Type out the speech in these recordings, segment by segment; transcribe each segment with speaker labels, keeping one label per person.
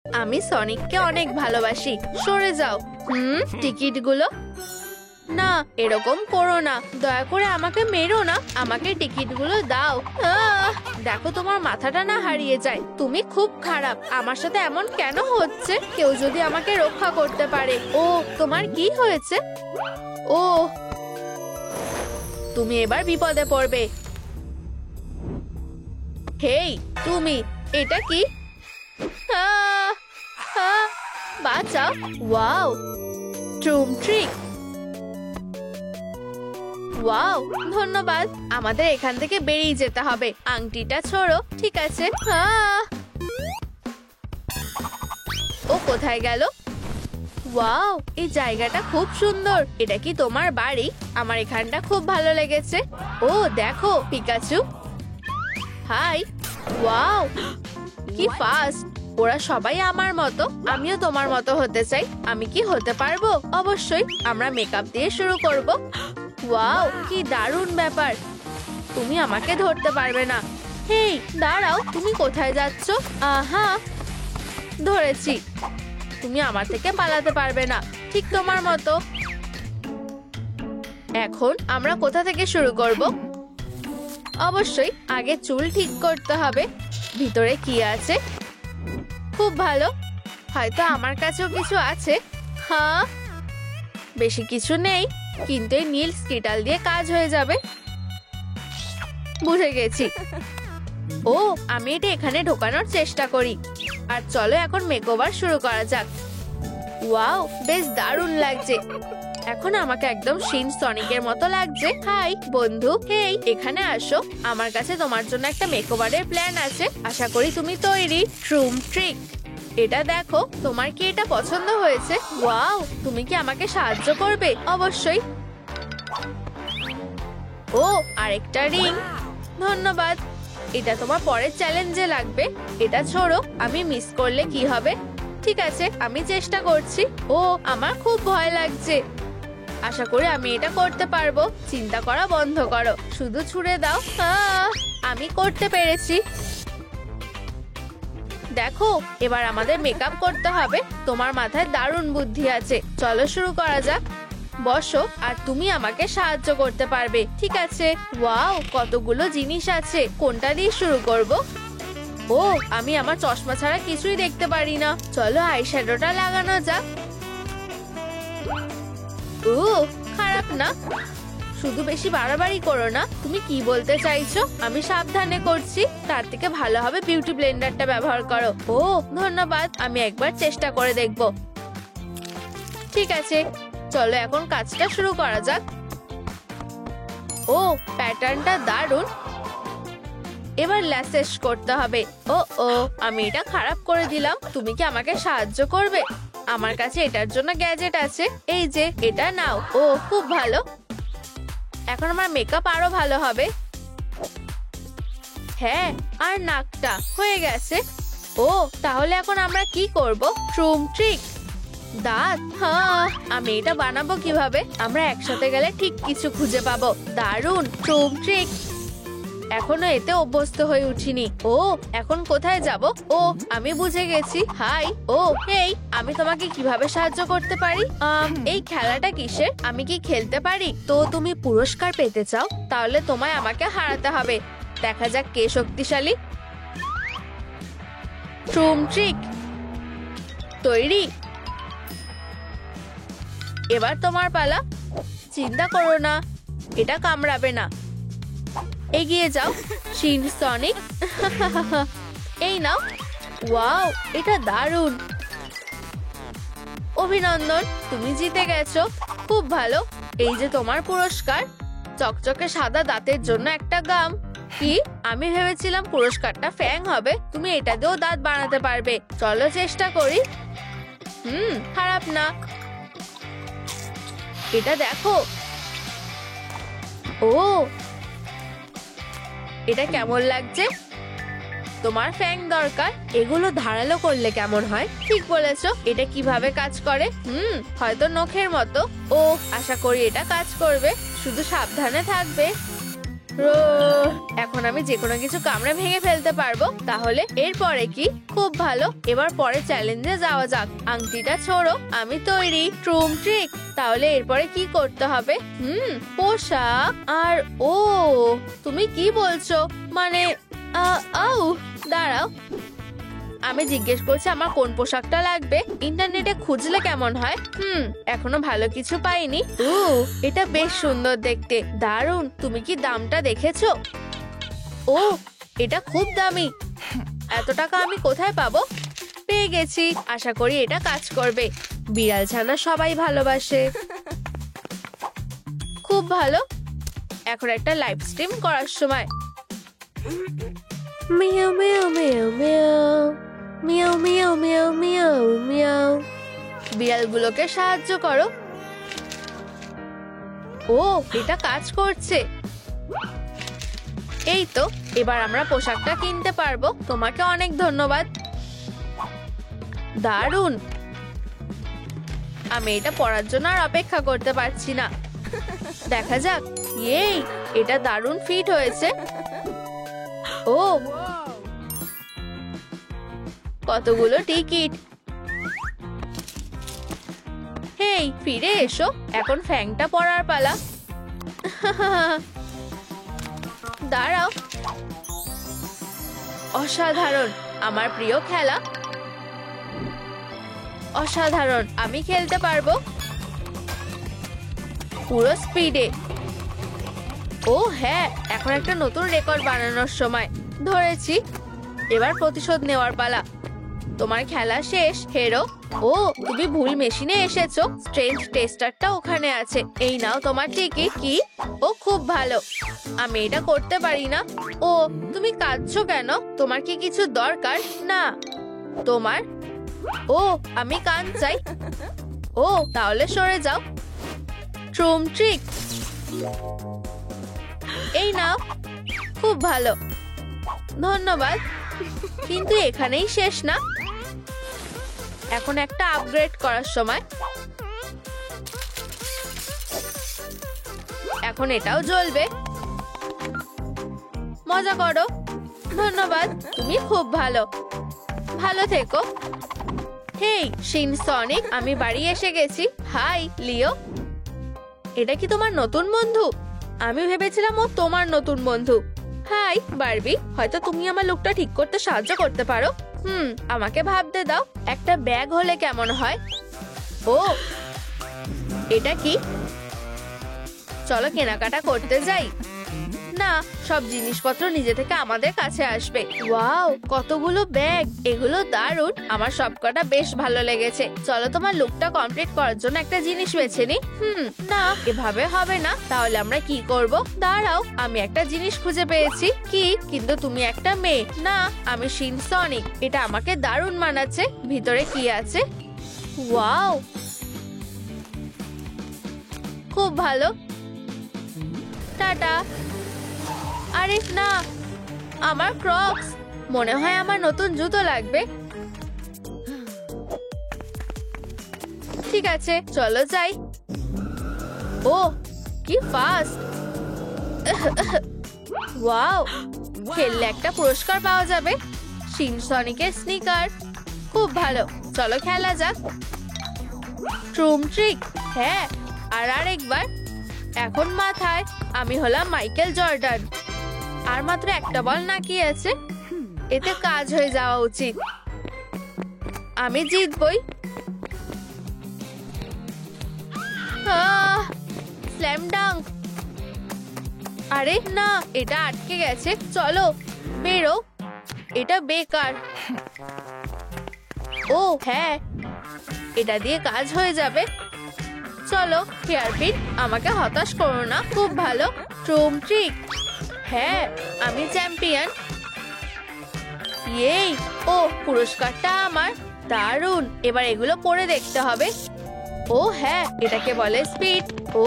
Speaker 1: আমি সনিককে অনেক ভালোবাসি। সরে যাও। টিকিটগুলো না, এরকম করো না, দয়া করে আমাকে মেরো না, আমাকে টিকিটগুলো দাও। দেখো তোমার মাথাটা না হারিয়ে যায়। তুমি খুব খারাপ, আমার সাথে এমন কেন হচ্ছে? কেউ যদি আমাকে রক্ষা করতে পারে। ও, তোমার কি হয়েছে? ও, তুমি এবার বিপদে পড়বে। হেই তুমি, এটা কি? বাঁচাও। Wow, ট্রুম trick. ওয়াও, ধন্যবাদ। আমাদের এখান থেকে বেরিয়ে যেতে হবে। আংটিটা ছোড়ো। ঠিক আছে। ও কোথায় গেল? ওয়াও, এই জায়গাটা খুব সুন্দর। এটা কি তোমার বাড়ি? আমার এখানটা খুব ভালো লেগেছে। ও দেখো, পিকাচু। হাই। ওয়াও, কি ফাস্ট। ওরা সবাই আমার মতো। আমিও তোমার মতো হতে চাই। আমি কি হতে পারবো? অবশ্যই। আমরা মেকআপ দিয়ে শুরু করব। ওয়াও, কি দারুণ ব্যাপার। তুমি আমাকে ধরতে পারবে না। হেই দাঁড়াও, তুমি কোথায় যাচ্ছ? আহা, ধরেছি। তুমি আমার থেকে পালাতে পারবে না, ঠিক তোমার মতো। এখন আমরা কোথা থেকে শুরু করব? অবশ্যই আগে চুল ঠিক করতে হবে। ভিতরে কি আছে? খুব ভালো। হয়তো আমার কাছেও কিছু আছে। হ্যাঁ, বেশি কিছু নেই, কিন্তু এই নীল স্কিটাল দিয়ে কাজ হয়ে যাবে। বুঝে গেছি। ও, আমি এটা এখানে ঢোকানোর চেষ্টা করি। আর চলো এখন মেকওভার শুরু করা যাক। ওয়াও, বেশ দারুণ লাগছে। এখন আমাকে একদম শিন সনিকের মতো লাগছে। হাই বন্ধু। হেই, এখানে আসো। আমার কাছে তোমার জন্য একটা মেকওভারের প্ল্যান আছে। আশা করি তুমি তৈরি। ট্রুম ট্রিক। এটা দেখো, তোমার কি এটা পছন্দ হয়েছে? ওয়াও, তুমি কি আমাকে সাহায্য করবে? অবশ্যই। ও, আরেকটা রিং। ধন্যবাদ। এটা তোমার পরের চ্যালেঞ্জে লাগবে। এটা ছোড়ো। আমি মিস করলে কি হবে? ঠিক আছে, আমি চেষ্টা করছি। ও, আমার খুব ভয় লাগছে। আশা করি আমি এটা করতে পারবো। চিন্তা করা বন্ধ করো, শুধু ছুড়ে দাও। আমি করতে পেরেছি। দেখো, এবার আমাদের মেকআপ করতে হবে। তোমার মাথায় দারুণ বুদ্ধি আছে। চলো শুরু করা যাক। বসো, আর তুমি আমাকে সাহায্য করতে পারবে। ঠিক আছে। ওয়াও, কতগুলো জিনিস আছে। কোনটা দিয়ে শুরু করব? ও, আমি আমার চশমা ছাড়া কিছুই দেখতে পারি না। চলো আইশ্যাডোটা লাগানো যাক। ও, খারাপ না। শুধু বেশি বাড়াবাড়ি করো না। তুমি কি বলতে চাইছো? আমি সাবধানে করছি। তার থেকে ভালো হবে বিউটি ব্লেন্ডারটা ব্যবহার করো। ও ধন্যবাদ, আমি একবার চেষ্টা করে দেখব। ঠিক আছে, চলো এখন কাজটা শুরু করা যাক। ও, প্যাটার্নটা দারুণ। এবার ল্যাশেস করতে হবে। ও ও, আমি এটা খারাপ করে দিলাম। তুমি কি আমাকে সাহায্য করবে? আমার কাছে এটার জন্য গ্যাজেট আছে। এই যে, এটা নাও। ও, খুব ভালো। এখন আমার মেকআপ আরো ভালো হবে। হ্যাঁ, আর নাকটা হয়ে গেছে। ও, তাহলে এখন আমরা কি করব? ট্রুম ট্রিক। দাঁত। হ্যাঁ, আমি এটা বানাবো কিভাবে? আমরা একসাথে গেলে ঠিক কিছু খুঁজে পাবো। দারুণ, ট্রুম ট্রিক। এখনো এতে অভ্যস্ত হয়ে উঠিনি। ও, এখন কোথায় যাব? ও, আমি বুঝে গেছি। হাই। ও, হেই, আমি তোমাকে কিভাবে সাহায্য করতে পারি? এই খেলাটা কিসের? আমি কি খেলতে পারি? তো তুমি পুরস্কার পেতে চাও? তাহলে তোমায় আমাকে হারাতে হবে। দেখা যাক কে শক্তিশালী। ট্রুম ট্রিক। তৈরি? এবার তোমার পালা। চিন্তা করো না, এটা কামড়াবে না। এগিয়ে যাও, শিন সনিক। এই নাও। ওয়াও, এটা দারুণ। অভিনন্দন, তুমি জিতে গেছো। খুব ভালো। এই যে তোমার পুরস্কার। চকচকে সাদা দাঁতের জন্য একটা গাম। কি? আমি ভেবেছিলাম পুরস্কারটা ফ্যাং হবে। তুমি এটা দিয়েও দাঁত বানাতে পারবে। চলো চেষ্টা করি। খারাপ না। এটা দেখো। ও, এটা কেমন লাগছে? তোমার ফ্যাং দরকার। এগুলো ধারালো করলে কেমন হয়? ঠিক বলেছো। এটা কিভাবে কাজ করে? হয়তো নখের মতো। ও, আশা করি এটা কাজ করবে। শুধু সাবধানে থাকবে। এখন আমি যে কোনো কিছু কামড়ে ভেঙে ফেলতে পারবো। তাহলে এরপরে কি? খুব ভালো, এবার পরে চ্যালেঞ্জে যাওয়া যাক। আংটিটা ছোড়ো, আমি তৈরি। ট্রুম ট্রিক। তাহলে এরপরে কি করতে হবে? পোশাক। আর ও, তুমি কি বলছো? মানে আউ, দাঁড়াও, আমি জিজ্ঞেস করছি আমার কোন পোশাকটা লাগবে। ইন্টারনেটে খুঁজলে কেমন হয়? এখনো ভালো কিছু পাইনি। এটা বেশ সুন্দর দেখতে, দারুণ। তুমি কি দামটা দেখেছো? ও, এটা খুব দামি। এত টাকা আমি কোথায় পাবো? পেয়ে গেছি, আশা করি এটা কাজ করবে। বিড়াল ছানা সবাই ভালোবাসে। খুব ভালো, এখন একটা লাইভ স্ট্রিম করার সময়। Meow meow meow meow meow meow meow meow meow. বিড়ালগুলোকে সাহায্য করো। ও, এটা কাজ করছে। এই তো, এবার আমরা পোশাকটা কিনতে পারবো। তোমাকে অনেক ধন্যবাদ। দারুণ, আমি এটা পরার জন্য আর অপেক্ষা করতে পারছি না। দেখা যাক। এই, এটা দারুণ ফিট হয়েছে। ও, কতগুলো টিকিট। হেই, ফিরে এসো, এখন ফ্যাংটা পরার পালা। দাঁড়াও। অসাধারণ, আমার প্রিয় খেলা। অসাধারণ, আমি খেলতে পারবো পুরো স্পিডে। ও হ্যাঁ, এখন একটা নতুন রেকর্ড বানানোর সময়। ধরেছি, এবার প্রতিশোধ নেওয়ার পালা। তোমার খেলা শেষ, হেরো। ও, তুমি ভুল মেশিনে এসেছো। স্ট্রেংথ টেস্টারটা ওখানে আছে। এই নাও তোমার টিকিট। কি? ও, খুব ভালো। আমি এটা করতে পারি না। ও, তুমি কাঁদছো কেন? তোমার কি কিছু দরকার? না, তোমার। ও, আমি কান চাই। ও, তাহলে সরে যাও। ট্রুম ট্রিক। এই নাও। খুব ভালো, ধন্যবাদ। কিন্তু এখানেই শেষ না, এখন একটা আপগ্রেড করার সময়। এখন এটাও জ্বলবে। মজা করো। ধন্যবাদ, তুমি খুব ভালো। ভালো থেকো। হেই শিন সনিক, আমি বাড়ি এসে গেছি। হাই লিও, এটা কি তোমার নতুন বন্ধু? আমি ভেবেছিলাম ও তোমার নতুন বন্ধু। হাই বারবি, হয়তো তুমি আমার লুকটা ঠিক করতে সাহায্য করতে পারো। আমাকে ভাবতে দাও। একটা ব্যাগ হলে কেমন হয়? ও, এটা কি? চলো কেনাকাটা করতে যাই। না, সব জিনিসপত্র নিজে থেকে আমাদের কাছে আসবে। ওয়াও, কতগুলো ব্যাগ, এগুলো দারুণ। আমার সবকটা বেশ ভালো লেগেছে। চলো তোমার লুকটা কমপ্লিট করার জন্য একটা জিনিস বেছে নি। না, এভাবে হবে না। তাহলে আমরা কি করব? দাঁড়াও, আমি একটা জিনিস খুঁজে পেয়েছি। কি? কিন্তু তুমি একটা মেয়ে। না, আমি শিন সনিক। এটা আমাকে দারুণ মানাচ্ছে। ভিতরে কি আছে? ওয়াও, খুব ভালো। টাটা। আরে না, আমার ক্রক্স। মনে হয় আমার নতুন জুতো লাগবে। ঠিক আছে, চলো যাই। ও, কি ফাস্ট। ওয়াও, খেললে একটা পুরস্কার পাওয়া যাবে। শিন সনিকের স্নিকার। খুব ভালো, চলো খেলা যাক। ট্রুম ট্রিক। হ্যাঁ, আর আরেকবার। এখন মাথায়। আমি হলাম মাইকেল জর্ডান। আর মাত্র একটা বল নাকি আছে, এতে কাজ হয়ে যাওয়া উচিত। আমি জিতবই। Slam dung. আরে না, এটা আটকে গেছে। চলো বেরো, এটা বেকার। ও হ্যাঁ, এটা দিয়ে কাজ হয়ে যাবে। চলো হেয়ারপিন, আমাকে হতাশ করো না। খুব ভালো। ট্রুম ট্রিক। হ্যাঁ, আমি চ্যাম্পিয়ন। এই, ও, পুরস্কারটা আমার। দারুণ, এবার এগুলো পরে দেখতে হবে। ও হ্যাঁ, এটাকে বলে স্পিড। ও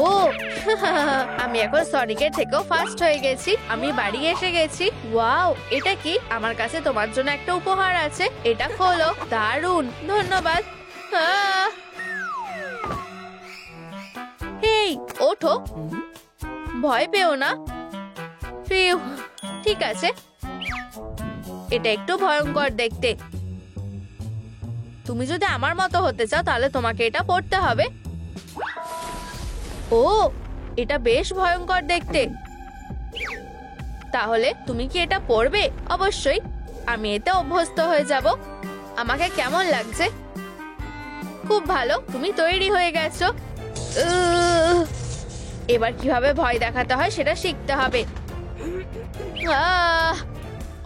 Speaker 1: আমি এখন সনিকের থেকেও ফাস্ট হয়ে গেছি। আমি বাড়ি এসে গেছি। ওয়াও, এটা কি? আমার কাছে তোমার জন্য একটা উপহার আছে। এটা খোলো। দারুণ, ধন্যবাদ। এই, ওঠো, ভয় পেও না। ফিউ, ঠিক আছে। এটা একটু ভয়ঙ্কর দেখতে। তুমি যদি আমার মতো হতে চাও তাহলে তোমাকে এটা পড়তে হবে। ও, এটা বেশ ভয়ঙ্কর দেখতে। তাহলে তুমি কি এটা পড়বে? অবশ্যই, আমি এতে অভ্যস্ত হয়ে যাব। আমাকে কেমন লাগছে? খুব ভালো, তুমি তৈরি হয়ে গেছো। এবার কিভাবে ভয় দেখাতে হয় সেটা শিখতে হবে।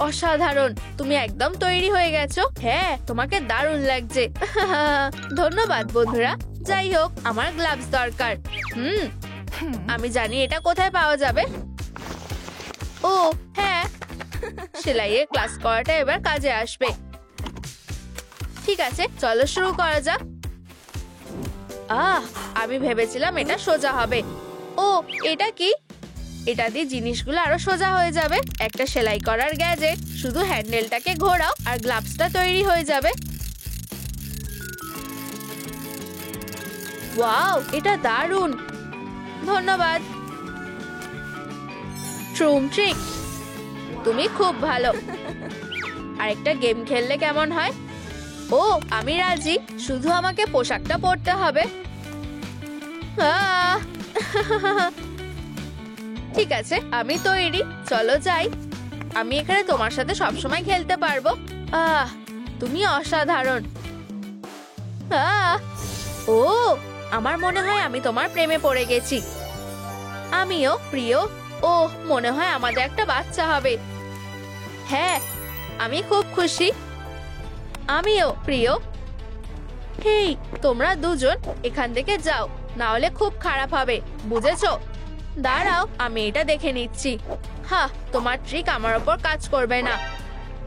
Speaker 1: অসাধারণ, তুমি একদম তৈরি হয়ে গেছো। হ্যাঁ, তোমাকে দারুণ লাগছে। ধন্যবাদ বন্ধুরা। যাই হোক, আমার গ্লাভস দরকার। আমি জানি এটা কোথায় পাওয়া যাবে। ও হ্যাঁ, সেলাইয়ের ক্লাস করাটা এবার কাজে আসবে। ঠিক আছে, চলো শুরু করা যাক। আমি ভেবেছিলাম এটা সোজা হবে। ও, এটা কি? এটা দিয়ে জিনিসগুলো আরো সোজা হয়ে যাবে। একটা সেলাই করার গ্যাজেট। শুধু হ্যান্ডেলটাকে ঘোরাও আর গ্লাভসটা তৈরি হয়ে যাবে। ওয়াও, এটা দারুণ। ধন্যবাদ। ট্রুম ট্রিক, তুমি খুব ভালো। আরেকটা গেম খেললে কেমন হয়? ও, আমি রাজি। শুধু আমাকে পোশাকটা পরতে হবে। ঠিক আছে, আমি তৈরি। চলো যাই। আমি এখানে তোমার সাথে সবসময় খেলতে পারবো। তুমি অসাধারণ। ও, আমার মনে হয় আমি তোমার প্রেমে পড়ে গেছি। আমিও, প্রিয়। ও, মনে হয় আমাদের একটা বাচ্চা হবে। হ্যাঁ, আমি খুব খুশি। আমিও, প্রিয়। হেই, তোমরা দুজন এখান থেকে যাও, না হলে খুব খারাপ হবে, বুঝেছো? দাঁড়াও, আমি এটা দেখে নিচ্ছি। তোমার ট্রিক আমার ওপর কাজ করবে না।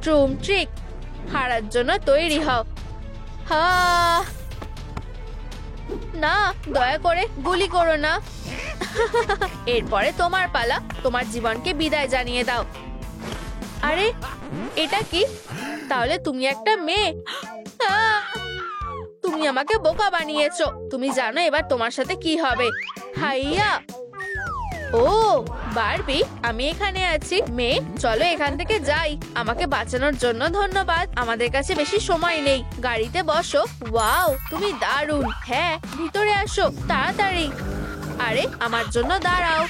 Speaker 1: ট্রুম ট্রিক, হারার জন্য তৈরি হও। না, দয়া করে গুলি করো না। এরপরে তোমার পালা। তোমার জীবনকে বিদায় জানিয়ে দাও। আরে, এটা কি? তাহলে তুমি একটা মেয়ে। তুমি আমাকে বোকা বানিয়েছো। তুমি জানো এবার তোমার সাথে কি হবে। হাইয়া! ও বারবি, আমি এখানে আছি। মেয়ে, চলো এখান থেকে যাই। আমাকে বাঁচানোর জন্য ধন্যবাদ। আমাদের কাছে বেশি সময় নেই। গাড়িতে বসো। ওয়াও, তুমি দারুণ। হ্যাঁ, ভিতরে আসো তাড়াতাড়ি। আরে, আমার জন্য দাঁড়াও।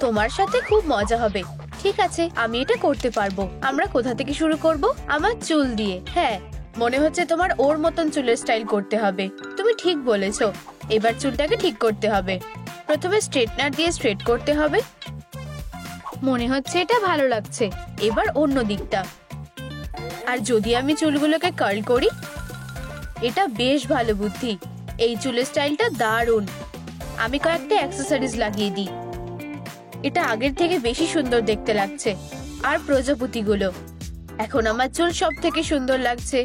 Speaker 1: তোমার সাথে খুব মজা হবে। ঠিক আছে, আমি এটা করতে পারবো। আমরা কোথা থেকে শুরু করব? আমার চুল দিয়ে। হ্যাঁ, মনে হচ্ছে তোমার ওর মতন চুলের স্টাইল করতে হবে। তুমি ঠিক বলেছো। এবার চুলটাকে ঠিক করতে হবে। প্রথমে স্ট্রেটনার দিয়ে স্ট্রেট করতে হবে। মনে হচ্ছে এটা ভালো লাগছে। এবার অন্য দিকটা। আর যদি আমি চুলগুলোকে কার্ল করি? এটা বেশ ভালো বুদ্ধি। এই চুলের স্টাইলটা দারুণ। আমি কয়েকটা অ্যাক্সেসরিজ লাগিয়ে দিই। এটা আগের থেকে বেশি সুন্দর দেখতে লাগছে। আর প্রজাপতিগুলো। এখন আমার চুল সব থেকে সুন্দর লাগছে।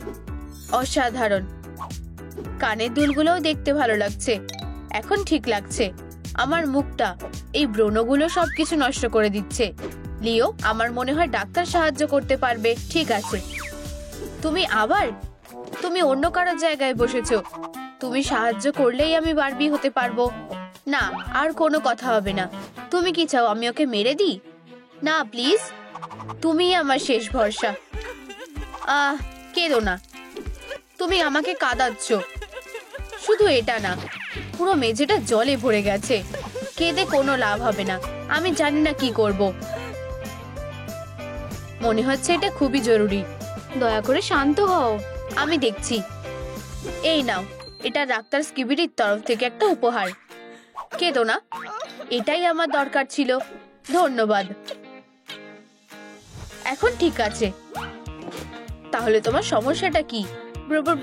Speaker 1: অসাধারণ। কানের দুলগুলোও দেখতে ভালো লাগছে। এখন ঠিক লাগছে। আমার মুখটা, এই ব্রণগুলো সবকিছু নষ্ট করে দিচ্ছে। লিও, আমার মনে হয় ডাক্তার সাহায্য করতে পারবে। ঠিক আছে। তুমি অন্য কারো জায়গায় বসেছো। তুমি সাহায্য করলেই আমি বারবি হতে পারবো। না, আর কোনো কথা হবে না। তুমি কি চাও আমি ওকে মেরে দিই? না প্লিজ, তুমি আমার শেষ ভরসা। কেঁদো না। তুমি আমাকে কাঁদাচ্ছ। শুধু এটা না, পুরো মেঝেটা জলে ভরে গেছে। কেঁদে কোনো লাভ হবে না। আমি জানি না কি করব। মনে হচ্ছে এটা খুবই জরুরি। দয়া করে শান্ত হও। আমি দেখছি। এই নাও, এটা ডাক্তার স্কিবিডির তরফ থেকে একটা উপহার। কেঁদো না, এটাই আমার দরকার ছিল। ধন্যবাদ। এখন ঠিক আছে। তাহলে তোমার সমস্যাটা কি?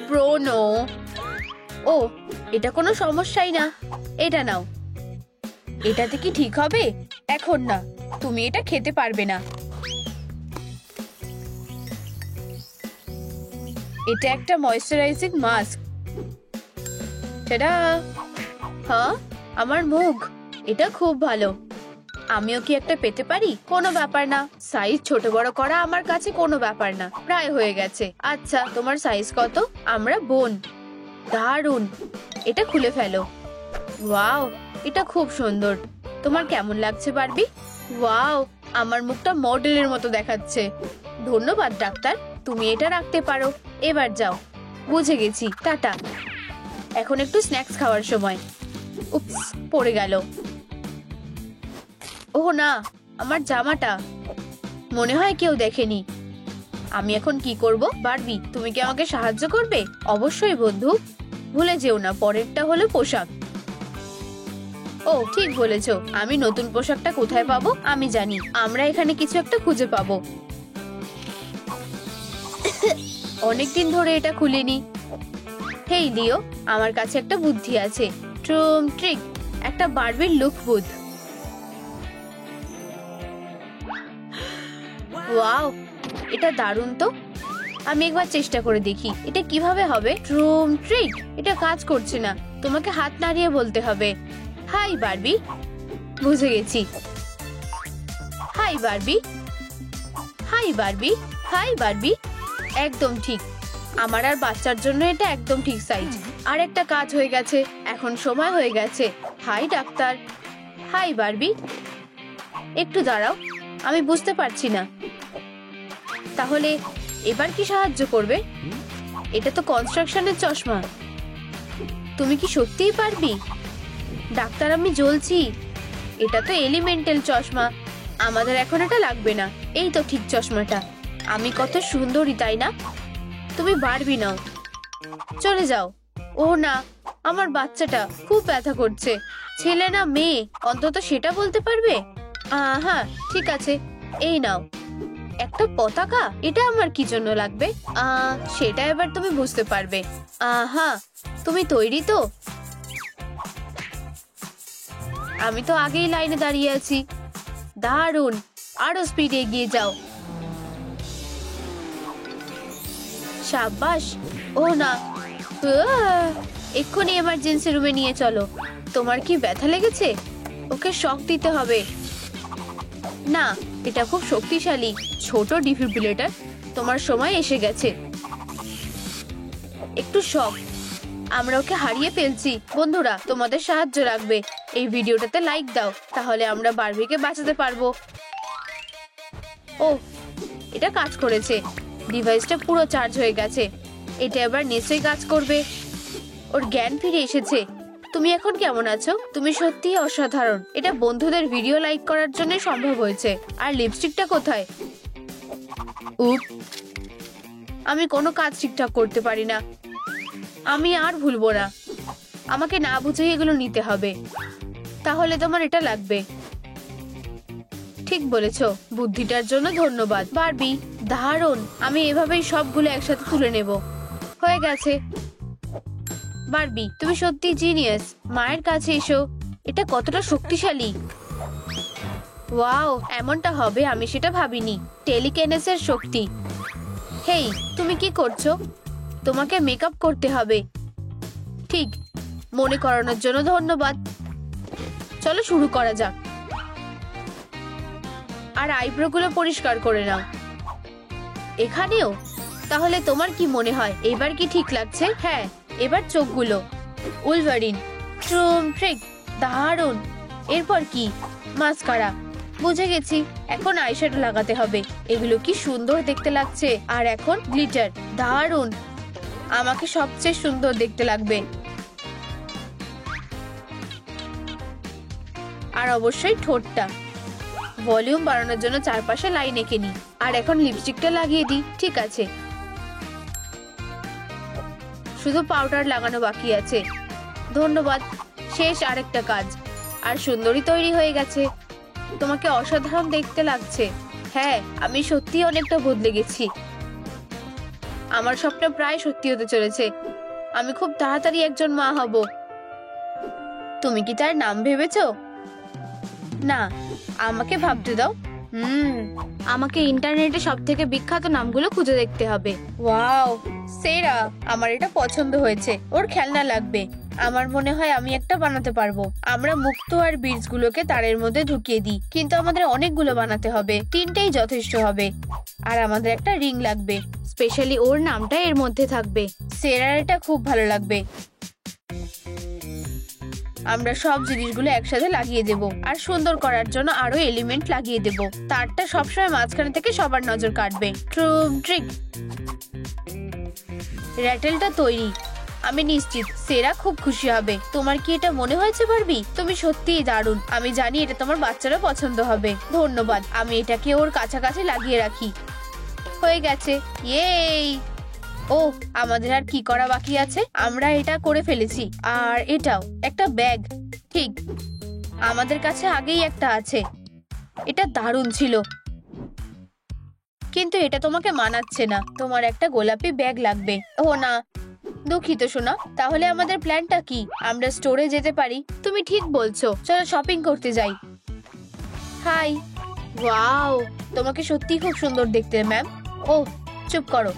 Speaker 1: ব্রণ। ও, এটা কোনো সমস্যাই না। এটা নাও। এটাতে কি ঠিক হবে? এখন না, তুমি এটা খেতে পারবে না। এটা একটা ময়েশ্চারাইজিং মাস্ক। হ্যাঁ, আমার মুখ। এটা খুব ভালো। আমিও কি একটা পেতে পারি? কোনো ব্যাপার না। সাইজ ছোট বড় করা আমার কাছে কোনো ব্যাপার না। প্রায় হয়ে গেছে। আচ্ছা, তোমার সাইজ কত? আমরা বোন। দারুণ। এটা খুলে ফেলো। ওয়াও, এটা খুব সুন্দর। তোমার কেমন লাগছে বারবি? ওয়াও, আমার মুখটা মডেলের মতো দেখাচ্ছে। ধন্যবাদ ডাক্তার, তুমি এটা রাখতে পারো। এবার যাও। বুঝে গেছি, টাটা। এখন একটু স্ন্যাক্স খাওয়ার সময়। উপস, পড়ে গেল। ওহ না, আমার জামাটা। মনে হয় কেউ দেখেনি। আমি এখন কি করব? বারবি, তুমি কি আমাকে সাহায্য করবে? অবশ্যই বন্ধু। ভুলে যেও না, পরেরটা হলো পোশাক। ও ঠিক বলেছো। আমি নতুন পোশাকটা কোথায় পাবো? আমি জানি, আমরা এখানে কিছু একটা খুঁজে পাবো। অনেকদিন ধরে এটা খুলিনি। হেই লিও, আমার কাছে একটা বুদ্ধি আছে। ট্রুম ট্রিক, একটা বারবির লুক বুথ। ওয়াও, এটা দারুণ তো। আমি একবার চেষ্টা করে দেখি এটা কিভাবে হবে। ট্রুম ট্রিক, এটা কাজ করছে না। তোমাকে হাত নাড়িয়ে বলতে হবে, হাই বারবি। বুঝে গেছি। Hi Barbie, hi Barbie, hi Barbie. একদম ঠিক। আমার আর বাচ্চার জন্য এটা একদম ঠিক সাইজ। আর একটা কাজ হয়ে গেছে, এখন সময় হয়ে গেছে। Hi doctor. Hi Barbie. একটু দাঁড়াও, আমি বুঝতে পারছি না। তাহলে এবার কি সাহায্য করবে? এটা তো কনস্ট্রাকশনের চশমা। তুমি কি সত্যিই পারবি? ডাক্তার, আমি জ্বলছি। এটা তো এলিমেন্টাল চশমা। আমাদের এখন এটা লাগবে না। এই তো ঠিক চশমাটা। আমি কত সুন্দরী, তাই না? তুমি বারবি নাও, চলে যাও। ও না, আমার বাচ্চাটা খুব ব্যথা করছে। ছেলে না মেয়ে, অন্তত সেটা বলতে পারবে? হ্যাঁ ঠিক আছে, এই নাও। একটা পতাকা, এটা আমার কি জন্য লাগবে? সেটা এবার তুমি বুঝতে পারবে। হ্যাঁ, তুমি তৈরি তো? আমি তো আগেই লাইনে দাঁড়িয়ে আছি। দারুণ, আরো স্পিডে এগিয়ে যাও। সাবাস। ও না, এক্ষুনি এমার্জেন্সি রুমে নিয়ে চলো। তোমার কি ব্যথা লেগেছে? ওকে শক দিতে হবে। না, এটা খুব শক্তিশালী ছোট ডিফিব্রিলেটর। তোমার সময় এসে গেছে। একটু শক। আমরা ওকে হারিয়ে ফেলছি। বন্ধুরা, তোমাদের সাহায্য লাগবে। এই ভিডিওটাতে লাইক দাও, তাহলে আমরা বারবিকে বাঁচাতে পারবো। ও, এটা কাজ করেছে। ডিভাইসটা পুরো চার্জ হয়ে গেছে। এটা এবার নিশ্চয়ই কাজ করবে। ওর জ্ঞান ফিরে এসেছে। তুমি এখন কেমন আছো? তুমি সত্যিই অসাধারণ। এটা বন্ধুদের ভিডিও লাইক করার জন্য সম্ভব হয়েছে। আর লিপস্টিকটা কোথায়? উপ, আমি কোনো কাজ ঠিকঠাক করতে পারি না। আমি আর ভুলবো না। আমাকে না বুঝেই এগুলো নিতে হবে। তাহলে তোমার এটা লাগবে। ঠিক বলেছো। বুদ্ধিটার জন্য ধন্যবাদ বারবি। দারুণ। আমি এভাবেই সবগুলো একসাথে তুলে নেব। হয়ে গেছে। বারবি, তুমি সত্যি জিনিয়াস। মায়ের কাছে এসো। এটা কতটা শক্তিশালী। ওয়াও, এমনটা হবে আমি সেটা ভাবিনি। টেলিকেনেসের শক্তি। হেই, তুমি কি করছো? তোমাকে মেকআপ করতে হবে। ঠিক, মনে করানোর জন্য ধন্যবাদ। চলো শুরু করা যাক। আর আইব্রো গুলো পরিষ্কার করে নাও। এখানেও? তাহলে তোমার কি মনে হয় এবার কি ঠিক লাগছে? হ্যাঁ, এবার চোখগুলো। উলভারিন। ট্রুম ট্রিক, দারুণ। এরপর কি? মাস্কারা। বুঝে গেছি। এখন আইশ্যাডো লাগাতে হবে। এগুলো কি সুন্দর দেখতে লাগছে। আর এখন গ্লিটার। দারুণ। আমাকে সবচেয়ে সুন্দর দেখতে লাগবে। আর অবশ্যই ঠোঁটটা। ভলিউম বাড়ানোর জন্য চারপাশে লাইন এঁকে নি। আর এখন লিপস্টিকটা লাগিয়ে দিই। ঠিক আছে, শুধু পাউডার লাগানো বাকি আছে। ধন্যবাদ। শেষ আরেকটা কাজ। আর সুন্দরী তৈরি হয়ে গেছে। তোমাকে অসাধারণ দেখতে লাগছে। হ্যাঁ, আমি সত্যি অনেকটা বদলে গেছি। আমার স্বপ্ন প্রায় সত্যি হতে চলেছে। আমি খুব তাড়াতাড়ি একজন মা হব। তুমি কি তার নাম ভেবেছো? না, আমাকে ভাবতে দাও। আমাকে ইন্টারনেটে সবথেকে বিখ্যাত নামগুলো খুঁজে দেখতে হবে। ওয়াও, সেরা। আমার এটা পছন্দ হয়েছে। ওর খেলনা লাগবে। আমার মনে হয় আমি একটা বানাতে পারবো। আমরা মুক্তো আর বীজ গুলোকে তারের মধ্যে ঢুকিয়ে দিই, কিন্তু আমাদের অনেকগুলো বানাতে হবে। 3টেই যথেষ্ট হবে। আর আমাদের একটা রিং লাগবে। স্পেশালি ওর নামটা এর মধ্যে থাকবে। সেরার এটা খুব ভালো লাগবে। আমরা সব জিনিসগুলো একসাথে লাগিয়ে দেব আর সুন্দর করার জন্য আরো এলিমেন্ট লাগিয়ে দেব। তারটা সবসময় মাঝখানে থেকে সবার নজর কাটবে। ট্রুম ট্রিক। র্যাটেলটা তৈরি। আমি নিশ্চিত সেরা খুব খুশি হবে। তোমার কি এটা মনে হয়েছে বারবি? তুমি সত্যিই দারুণ। আমি জানি এটা তোমার বাচ্চারও পছন্দ হবে। ধন্যবাদ। আমি এটাকে ওর কাছাকাছি লাগিয়ে রাখি। হয়ে গেছে। ইয়েই। ও, আমাদের আর কি করা বাকি আছে? আমরা এটা করে ফেলেছি। আর এটাও একটা ব্যাগ। ঠিক, আমাদের কাছে আগেই একটা আছে। এটা দারুণ ছিল, কিন্তু এটা তোমাকে মানাচ্ছে না। তোমার একটা গোলাপি ব্যাগ লাগবে। ও না, দুঃখিত সোনা। তাহলে আমাদের প্ল্যানটা কি? আমরা স্টোরে যেতে পারি। তুমি ঠিক বলছো, চলো শপিং করতে যাই। হাই। ওয়াও, তোমাকে সত্যি খুব সুন্দর দেখতে ম্যাম। ও, চুপ করো।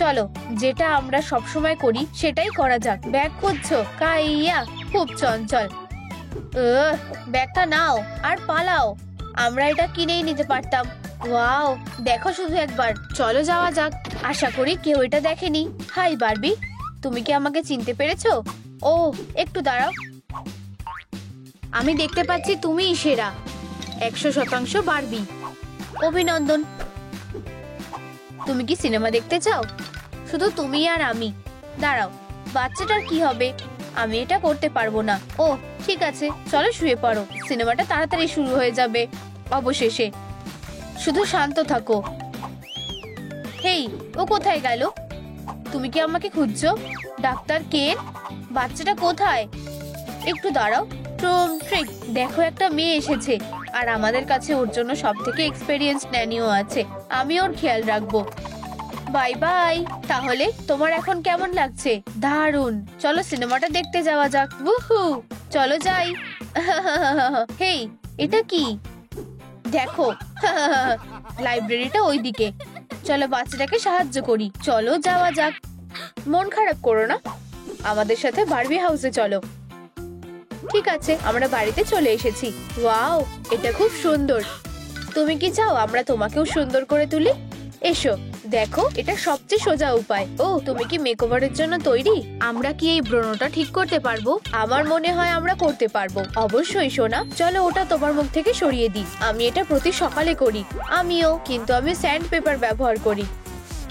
Speaker 1: চলো, যেটা আমরা সবসময় করি সেটাই করা যাক। ব্যাগ খুঁজছো? কাইয়া খুব চঞ্চল। ব্যাগটা নাও আর পালাও। আমরা এটা কিনেই নিতে পারতাম। ওয়াও, দেখো শুধু একবার। চলো যাওয়া যাক। আশা করি কেউ এটা দেখেনি। হাই বারবি, তুমি কি আমাকে চিনতে পেরেছো? ও, একটু দাঁড়াও। আমি দেখতে পাচ্ছি তুমিই সেরা। 100% বারবি। অভিনন্দন। তুমি কি সিনেমা দেখতে চাও? শুধু তুমি আর আমি। দাঁড়াও, বাচ্চাটার কি হবে? আমি এটা করতে পারবো না। ও ঠিক আছে, চলো শুয়ে পড়ো। সিনেমাটা তাড়াতাড়ি শুরু হয়ে যাবে। অবশেষে। শুধু শান্ত থাকো। হেই, ও কোথায় গেল? তুমি কি আমাকে খুঁজছো? ডাক্তার কেন? বাচ্চাটা কোথায়? একটু দাঁড়াও। ট্রুম ট্রিক। দেখো, একটা মেয়ে এসেছে আর আমাদের কাছে ওর জন্য সব থেকে এক্সপেরিয়েন্স ন্যানিও আছে। আমি ওর খেয়াল রাখবো। Bye bye. তাহলে তোমার এখন কেমন লাগছে? দারুণ। চলো সিনেমাটা দেখতে যাওয়া যাক। উহু, চলো যাই। হেই, এটা কি? দেখো, লাইব্রেরিটা ওইদিকে। চলো বাচ্চাটাকে সাহায্য করি। চলো যাওয়া যাক। মন খারাপ করো না, আমাদের সাথে বারবি হাউসে চলো। ঠিক আছে, আমরা বাড়িতে চলে এসেছি। ওয়াও, এটা খুব সুন্দর। তুমি কি চাও আমরা তোমাকেও সুন্দর করে তুলি? এসো, দেখো, এটা সবচেয়ে সোজা উপায়। ও, তুমি কি মেকওভারের জন্য তৈরি? আমরা কি এই ব্রণটা ঠিক করতে পারবো? আমার মনে হয় আমরা করতে পারবো। অবশ্যই সোনা, চলো ওটা তোমার মুখ থেকে সরিয়ে দিই। আমি এটা প্রতি সকালে করি। আমিও, কিন্তু আমি স্যান্ড পেপার ব্যবহার করি।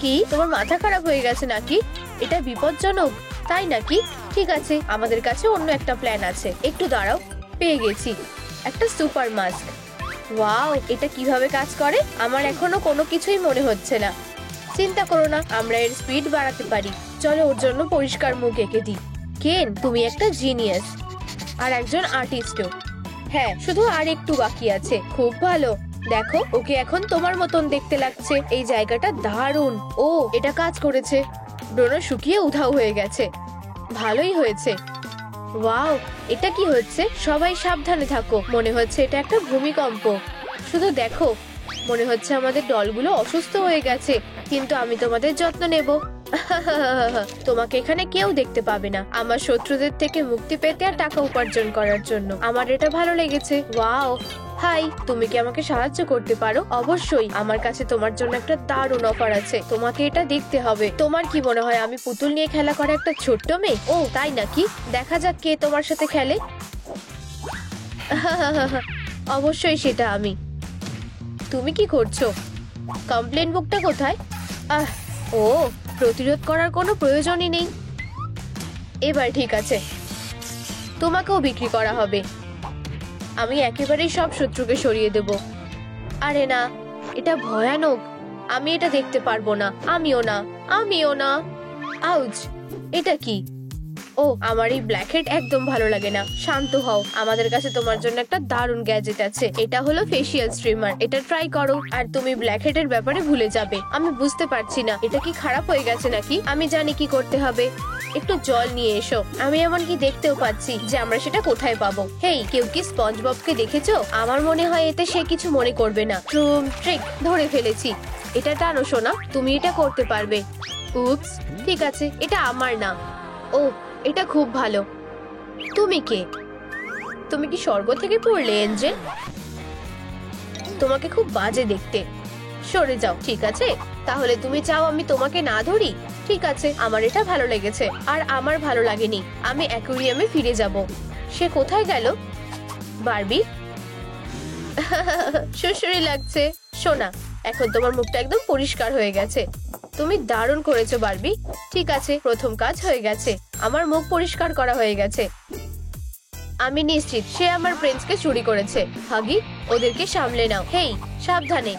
Speaker 1: কি, তোমার মাথা খারাপ হয়ে গেছে নাকি? এটা বিপজ্জনক, তাই নাকি? ঠিক আছে, আমাদের কাছে অন্য একটা প্ল্যান আছে। একটু দাঁড়াও, পেয়ে গেছি। একটা সুপার মাস্ক। ওয়াও, এটা কিভাবে কাজ করে আমার এখনো কোনো কিছুই মনে হচ্ছে না। চিন্তা করো না, আমরা এর স্পিড বাড়াতে পারি। চলো ওর জন্য পরিষ্কার মুখ এঁকে দিই। কেন, তুমি একটা জিনিয়াস আর একজন আর্টিস্টও। হ্যাঁ, শুধু আর একটু বাকি আছে। খুব ভালো। দেখো, ওকে এখন তোমার মতন দেখতে লাগছে। এই জায়গাটা দারুণ। ও, এটা কাজ করেছে। ব্রণ শুকিয়ে উধাও হয়ে গেছে। ভালোই হয়েছে। ওয়াও, এটা কি হচ্ছে? সবাই সাবধানে থাকো। মনে হচ্ছে এটা একটা ভূমিকম্প। শুধু দেখো, মনে হচ্ছে আমাদের দলগুলো অসুস্থ হয়ে গেছে, কিন্তু আমি তোমাদের যত্ন নেব। তোমাকে এখানে কেউ দেখতে পাবে না। আমার শত্রুদের থেকে মুক্তি পেতে আর টাকা উপার্জন করার জন্য। আমার এটা ভালো লেগেছে। ওয়াও। হাই, তুমি কি আমাকে সাহায্য করতে পারো? অবশ্যই। আমার কাছে তোমার জন্য একটা দারুণ অফার আছে। তোমাকে এটা দেখতে হবে। তোমার কি মনে হয় আমি পুতুল নিয়ে খেলা করা একটা ছোট্ট মেয়ে? ও তাই নাকি? দেখা যাক কে তোমার সাথে খেলে। অবশ্যই সেটা আমি। তুমি কি করছো? কমপ্লেন বুকটা কোথায়? ও, প্রতিরোধ করার কোনো প্রয়োজনই নেই। এবার ঠিক আছে, তোমাকেও বিক্রি করা হবে। আমি একেবারেই সব শত্রুকে সরিয়ে দেব। আরে না, এটা ভয়ানক। আমি এটা দেখতে পারবো না। আমিও না। আউচ, এটা কি? ও, আমার এই ব্ল্যাকহেড একদম ভালো লাগে না। শান্ত হও, আমাদের কাছে তোমার জন্য একটা দারুণ গ্যাজেট আছে। এটা হলো ফেসিয়াল স্ট্রিমার। এটা ট্রাই করো আর তুমি ব্ল্যাকহেডের ব্যাপারে ভুলে যাবে। আমি বুঝতে পারছি না, এটা কি খারাপ হয়ে গেছে নাকি? আমি জানি কি করতে হবে। একটু জল নিয়ে এসো। আমি এমনকি দেখতেও পাচ্ছি যে আমরা সেটা কোথায় পাবো। হেই, কেউ কি স্পঞ্জ ববকে দেখেছো? আমার মনে হয় এতে সে কিছু মনে করবে না। ট্রুম ট্রিক, ধরে ফেলেছি। এটা টানো সোনা, তুমি এটা করতে পারবে। উপস, ঠিক আছে, এটা আমার না। ও, এটা খুব ভালো। তুমি কে? তুমি কি স্বর্গ থেকে পড়লে এঞ্জেল? তোমাকে খুব বাজে দেখতে। সরে যাও। ঠিক আছে, তাহলে তুমি চাও আমি তোমাকে না ধরি? ঠিক আছে, আমার এটা ভালো লেগেছে। আর আমার ভালো লাগেনি। আমি অ্যাকুয়ারিয়ামে ফিরে যাব। সে কোথায় গেল? বারবি, সুসুরি লাগছে। সোনা, এখন তোমার মুখটা একদম পরিষ্কার হয়ে গেছে। তুমি দারুণ করেছো বারবি। ঠিক আছে, প্রথম কাজ হয়ে গেছে। আমার মুখ পরিষ্কার করা হয়ে গেছে। আমি নিশ্চিত সে আমার প্রিন্সকে চুরি করেছে। হাগি, ওদেরকে সামলে নাও। হেই, সাবধানে।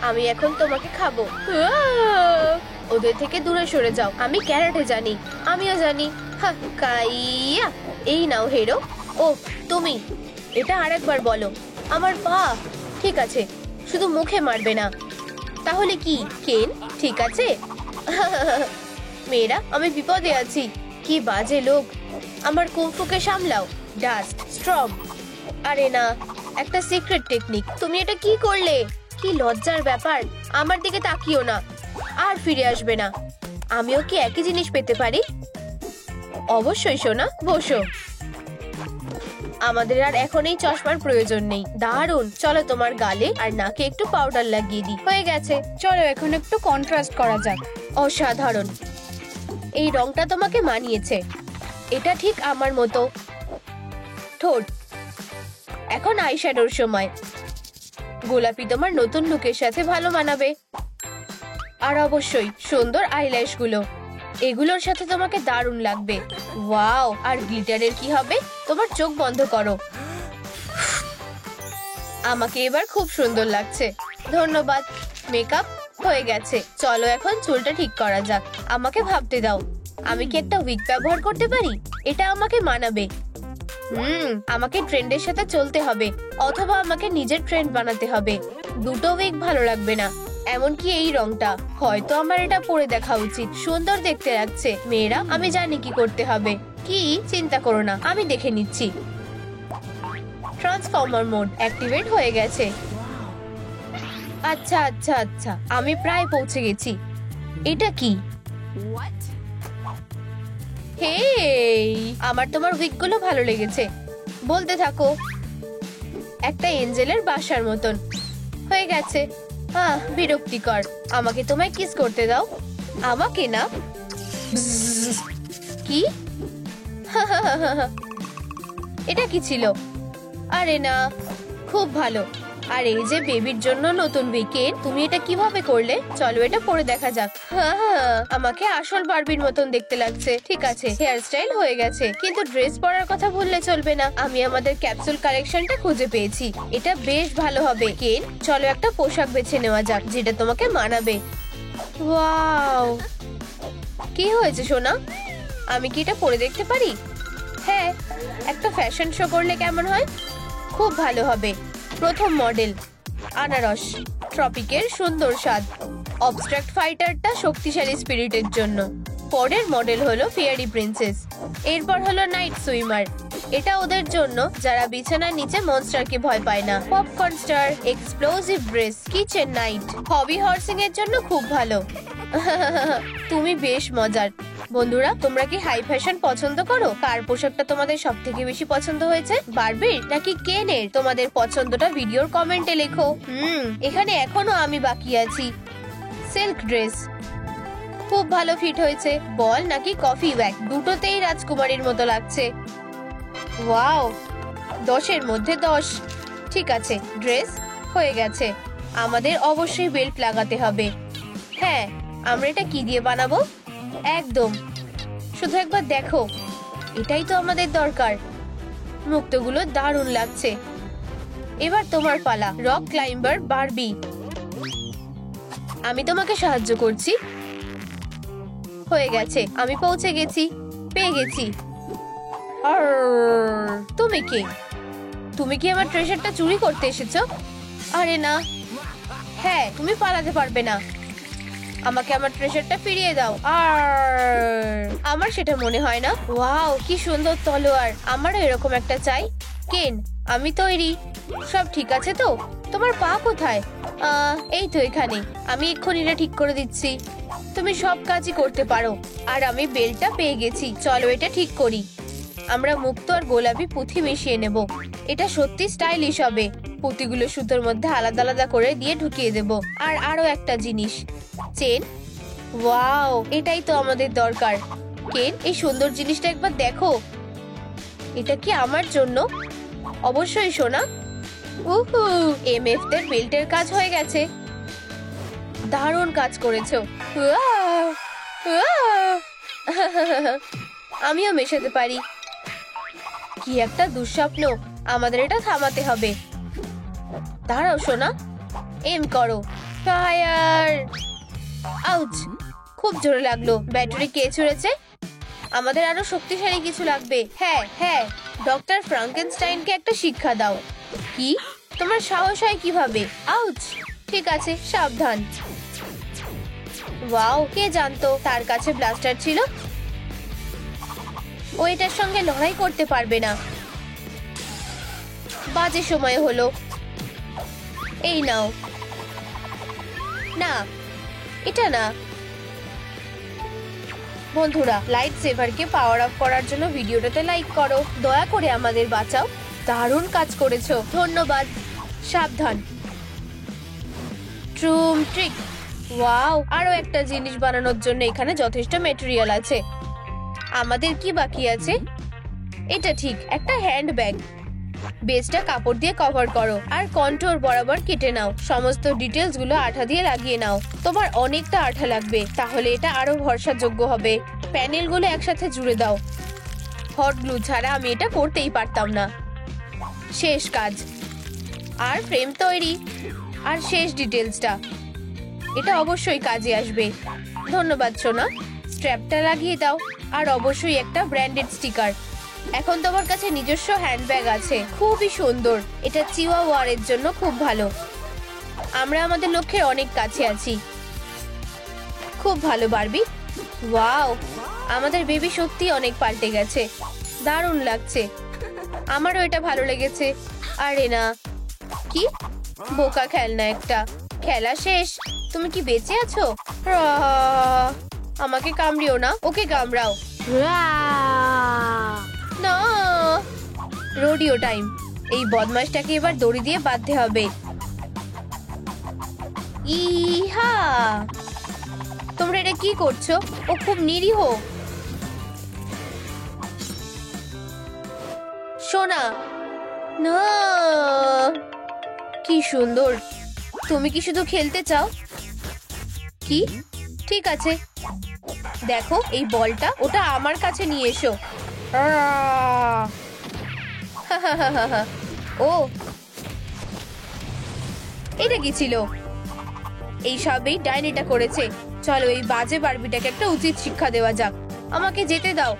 Speaker 1: আমি এখন তোমাকে খাবো। ওদের থেকে দূরে সরে যাও। আমি ক্যারাটে জানি। আমিও জানি। কাইয়া, এই নাও হিরো। ও, তুমি এটা আরেকবার বলো। আমার পা। ঠিক আছে, শুধু মুখে মারবে না। তাহলে কি কেন? ঠিক আছে। মেয়েরা, আমি বিপদে আছি। কি বাজে লোক। আমার কুমফুকে সামলাও। Dust strong. আরে না, একটা সিক্রেট টেকনিক। তুমি এটা কি করলে? কি লজ্জার ব্যাপার। আমার দিকে তাকিও না। আর ফিরে আসবে না। আমিও কি একই জিনিস পেতে পারি? অবশ্যই সোনা, বসো। আমাদের আর এখন এই চশমার প্রয়োজন নেই। দারুণ। চলো তোমার গালে আর নাকে একটু পাউডার লাগিয়ে দিই। হয়ে গেছে। চলো এখন একটু কন্ট্রাস্ট করা যাক। অসাধারণ। এই রংটা তোমাকে মানিয়েছে। এটা ঠিক আমার মতো। ঠোঁট। এখন আইশ্যাডোর সময়। গোলাপি তোমার নতুন লুকের সাথে ভালো মানাবে। আর অবশ্যই সুন্দর আইল্যাশ গুলো। এগুলোর সাথে তোমাকে দারুণ লাগবে। ওয়াও। আর গ্লিটারের কি হবে? তোমার চোখ বন্ধ করো। আমাকে এবার খুব সুন্দর লাগছে। ধন্যবাদ। মেকআপ হয়ে গেছে। চলো এখন চুলটা ঠিক করা যাক। আমাকে ভাবতে দাও। আমি কি একটা উইগ ব্যবহার করতে পারি? এটা আমাকে মানাবে। আমাকে ট্রেন্ডের সাথে চলতে হবে, অথবা আমাকে নিজের ট্রেন্ড বানাতে হবে। দুটো উইগ ভালো লাগবে না। এমনকি এই রংটা। হয়তো আমার এটা পরে দেখা উচিত। সুন্দর দেখতে লাগছে। মেয়েরা, আমি জানি কি করতে হবে। কি? চিন্তা করো না, আমি দেখে নিচ্ছি। ট্রান্সফর্মার মোড অ্যাক্টিভেট হয়ে গেছে। আচ্ছা আচ্ছা আচ্ছা, আমি প্রায় পৌঁছে গেছি। এটা কি? হেই, আমার তোমার উইগ গুলো ভালো লেগেছে। বলতে থাকো। একটা এঞ্জেলের বাসার মতন। হয়ে গেছে। বিরক্তিকর। আমাকে তোমায় কিস করতে দাও। আমাকে না। কি? এটা কি ছিল? আরে না, খুব ভালো। আর এই যে বেবির জন্য নতুন উইকেন্ড, তুমি এটা কিভাবে করলে? চলো এটা পরে দেখা যাক। আমাকে আসল বারবির মতন দেখতে লাগছে। ঠিক আছে, হেয়ার স্টাইল হয়ে গেছে, কিন্তু ড্রেস পরার কথা ভুললে চলবে না। আমি আমাদের ক্যাপসুল কালেকশনটা খুঁজে পেয়েছি। এটা বেশ ভালো হবে। কেন, চলো একটা পোশাক বেছে নেওয়া যাক যেটা তোমাকে মানাবে। ওয়াও, কি হয়েছে সোনা? আমি কি এটা পরে দেখতে পারি? হ্যাঁ, একটা ফ্যাশন শো করলে কেমন হয়? খুব ভালো হবে। প্রথম মডেল আনারস, ট্রপিকের সুন্দর স্বাদ। অবস্ট্রাক্ট ফাইটারটা শক্তিশালী স্পিরিটের জন্য। পরের মডেল হলো ফেয়ারি প্রিন্সেস। এরপর হলো নাইট সুইমার। এটা ওদের জন্য যারা বিছানার নিচে মনস্টারকে ভয় পায় না। Popcorn star, explosive brace, kitchen knight. Hobby horsing এর জন্য খুব ভালো। তুমি বেশ মজার। বন্ধুরা, তোমরা কি হাই ফ্যাশন পছন্দ করো? কার পোশাকটা তোমাদের সব থেকে বেশি পছন্দ হয়েছে? বারবির নাকি কেনের? তোমাদের পছন্দটা ভিডিওর কমেন্টে লেখো। এখানে এখনো আমি বাকি আছি। সিল্ক ড্রেস খুব ভালো ফিট হয়েছে। বল নাকি কফি ওয়্যাক, দুটোতেই রাজকুমারীর মতো লাগছে। ওয়াও, 10-এর মধ্যে 10। ঠিক আছে, ড্রেস হয়ে গেছে। আমাদের অবশ্যই বেল্ট লাগাতে হবে। হ্যাঁ, আমরা এটা কি দিয়ে বানাবো? একদম, শুধু একবার দেখো। এটাই তো আমাদের দরকার। মুক্তগুলো দারুণ লাগছে। এবার তোমার পালা, রক ক্লাইম্বার বারবি। আমি তোমাকে সাহায্য করছি। হয়ে গেছে, আমি পৌঁছে গেছি। পেয়ে গেছি। তুমি কে? তুমি কি আমার ট্রেজারটা চুরি করতে এসেছো? আরে না। হ্যাঁ, তুমি পালাতে পারবে না। আমাকে আমার ট্রেজারটা ফিরিয়ে দাও। আমার সেটা মনে হয় না। ওয়াও, কি সুন্দর তলোয়ার। আমারও এরকম একটা চাই। কেন, আমি তৈরি। সব ঠিক আছে তো? তোমার পা কোথায়? এই তো এখানে। আমি এক্ষুনি এটা ঠিক করে দিচ্ছি। তুমি সব কাজই করতে পারো। আর আমি বেলটা পেয়ে গেছি। চলো এটা ঠিক করি। আমরা মুক্ত আর গোলাপি পুঁথি মিশিয়ে নেব। এটা সত্যি স্টাইলিশ হবে। পুঁতিগুলো সুতোর মধ্যে আলাদা আলাদা করে দিয়ে ঢুকিয়ে দেব। আর আরো একটা জিনিস, চেন। ওয়াও, এটাই তো আমাদের দরকার। কেন, এই সুন্দর জিনিসটা একবার দেখো। এটা কি আমার জন্য? অবশ্যই সোনা। উহু, এমএফ দের বেল্টের কাজ হয়ে গেছে। দারুণ কাজ করেছো। উয়াও, উয়াও। আমিও মেশাতে পারি। কি একটা দুঃস্বপ্ন, আমাদের এটা থামাতে হবে। দাঁড়াও সোনা, এম করো। ফায়ার! আউচ, খুব জোরে লাগলো। ব্যাটারি কে ছুঁড়েছে? আমাদের আরো শক্তিশালী কিছু লাগবে। হ্যাঁ হ্যাঁ, ডক্টর ফ্রাঙ্কেনস্টাইনকে একটা শিক্ষা দাও। কি, তোমার সাহস হয় কিভাবে? আউচ, ঠিক আছে, সাবধান। ওয়াও, কে জানতো তার কাছে ব্লাস্টার ছিল? ও এটার সঙ্গে লড়াই করতে পারবে না। বাজে সময় হলো। এই নাও। না, এটা না। বন্ধুরা, লাইট সেভারকে পাওয়ার অফ করার জন্য ভিডিওটাতে লাইক করো। দয়া করে আমাদের বাঁচাও। দারুণ কাজ করেছো, ধন্যবাদ। সাবধান। ট্রুম ট্রিক। ওয়াও, আরো একটা জিনিস বানানোর জন্য এখানে যথেষ্ট ম্যাটেরিয়াল আছে। আমাদের কি বাকি আছে? এটা ঠিক, একটা হ্যান্ডব্যাগ। বেসটা কাপড় দিয়ে কভার করো আর কন্ট্রোর বরাবর কেটে নাও। সমস্ত ডিটেলস গুলো আঠা দিয়ে লাগিয়ে নাও। তোমার অনেকটা আঠা লাগবে, তাহলে এটা আরো ভরসাযোগ্য হবে। প্যানেল গুলো একসাথে জুড়ে দাও। হট গ্লু ছাড়া আমি এটা করতেই পারতাম না। শেষ কাজ। আর ফ্রেম তৈরি। আর শেষ ডিটেলসটা, এটা অবশ্যই কাজে আসবে। ধন্যবাদ সোনা। স্ট্র্যাপটা লাগিয়ে দাও। আর অবশ্যই একটা ব্র্যান্ডেড স্টিকার। এখন তোমার কাছে নিজস্ব হ্যান্ডব্যাগ আছে, খুবই সুন্দর। এটা চিওয়াওয়ারের জন্য খুব ভালো। আমরা আমাদের লক্ষ্যের অনেক কাছে আছি। খুব ভালো বারবি। ওয়াও, আমাদের বেবি সত্যি অনেক পাল্টে গেছে। দারুণ লাগছে। আমারও এটা ভালো লেগেছে। আরে না, কি বোকা খেলনা একটা। খেলা শেষ। তুমি কি বেঁচে আছো? আমাকে কামড়িও না, ওকে কামড়াও। না, রোডিও টাইম। এই বদমাশটাকে এবার দড়ি দিয়ে বাঁধতে হবে। ইহা, তোমরা এটা কি করছো? ও খুব নিরীহ। সোনা, না। কি সুন্দর। তুমি কি শুধু খেলতে চাও? কি, ঠিক আছে। দেখো, এই বলটা ওটা আমার কাছে নিয়ে এসো। ও, এটা কি ছিল? এই সবই ডাইনিটা করেছে। চলো, এই বাজে বারবিটাকে একটা উচিত শিক্ষা দেওয়া যাক। আমাকে যেতে দাও,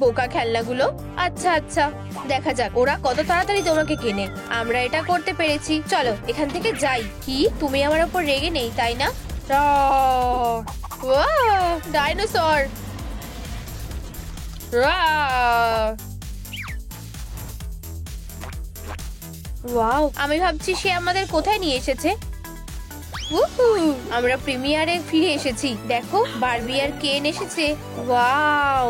Speaker 1: বোকা খেলনাগুলো। আচ্ছা আচ্ছা, দেখা যাক ওরা কত তাড়াতাড়ি তোমাকে কেনে। আমরা এটা করতে পেরেছি। চলো এখান থেকে যাই। কি, তুমি আমার উপর রেগে নেই তাই না? ডাইনোসর। ওয়াও, আমি ভাবছি সে আমাদের কোথায় নিয়ে এসেছে। আমরা প্রিমিয়ারে ফিরে এসেছি। দেখো, বারবি আর কেন এসেছে। ওয়াও,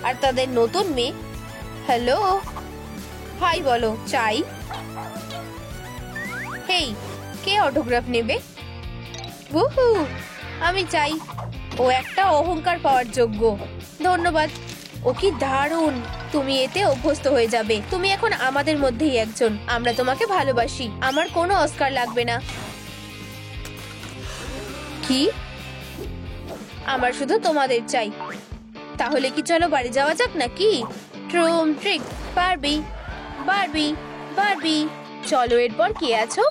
Speaker 1: আর তাদের নতুন মেয়ে। হ্যালো, হাই বলো। চাই। হেই, কে অটোগ্রাফ নেবে? আমি চাই। ও একটা অহংকার পাওয়ার যোগ্য। ধন্যবাদ। ও কি দারুণ। তুমি এতে অভ্যস্ত হয়ে যাবে। তুমি এখন আমাদের মধ্যেই একজন। আমরা তোমাকে ভালোবাসি। আমার কোনো অস্কার লাগবে না। কি, আমার শুধু তোমাদের চাই। তাহলে কি চলো বাড়ি যাওয়া যাক নাকি? ট্রুম ট্রিক। Barbie, Barbie, Barbie. চলো, এরপর কে আছো?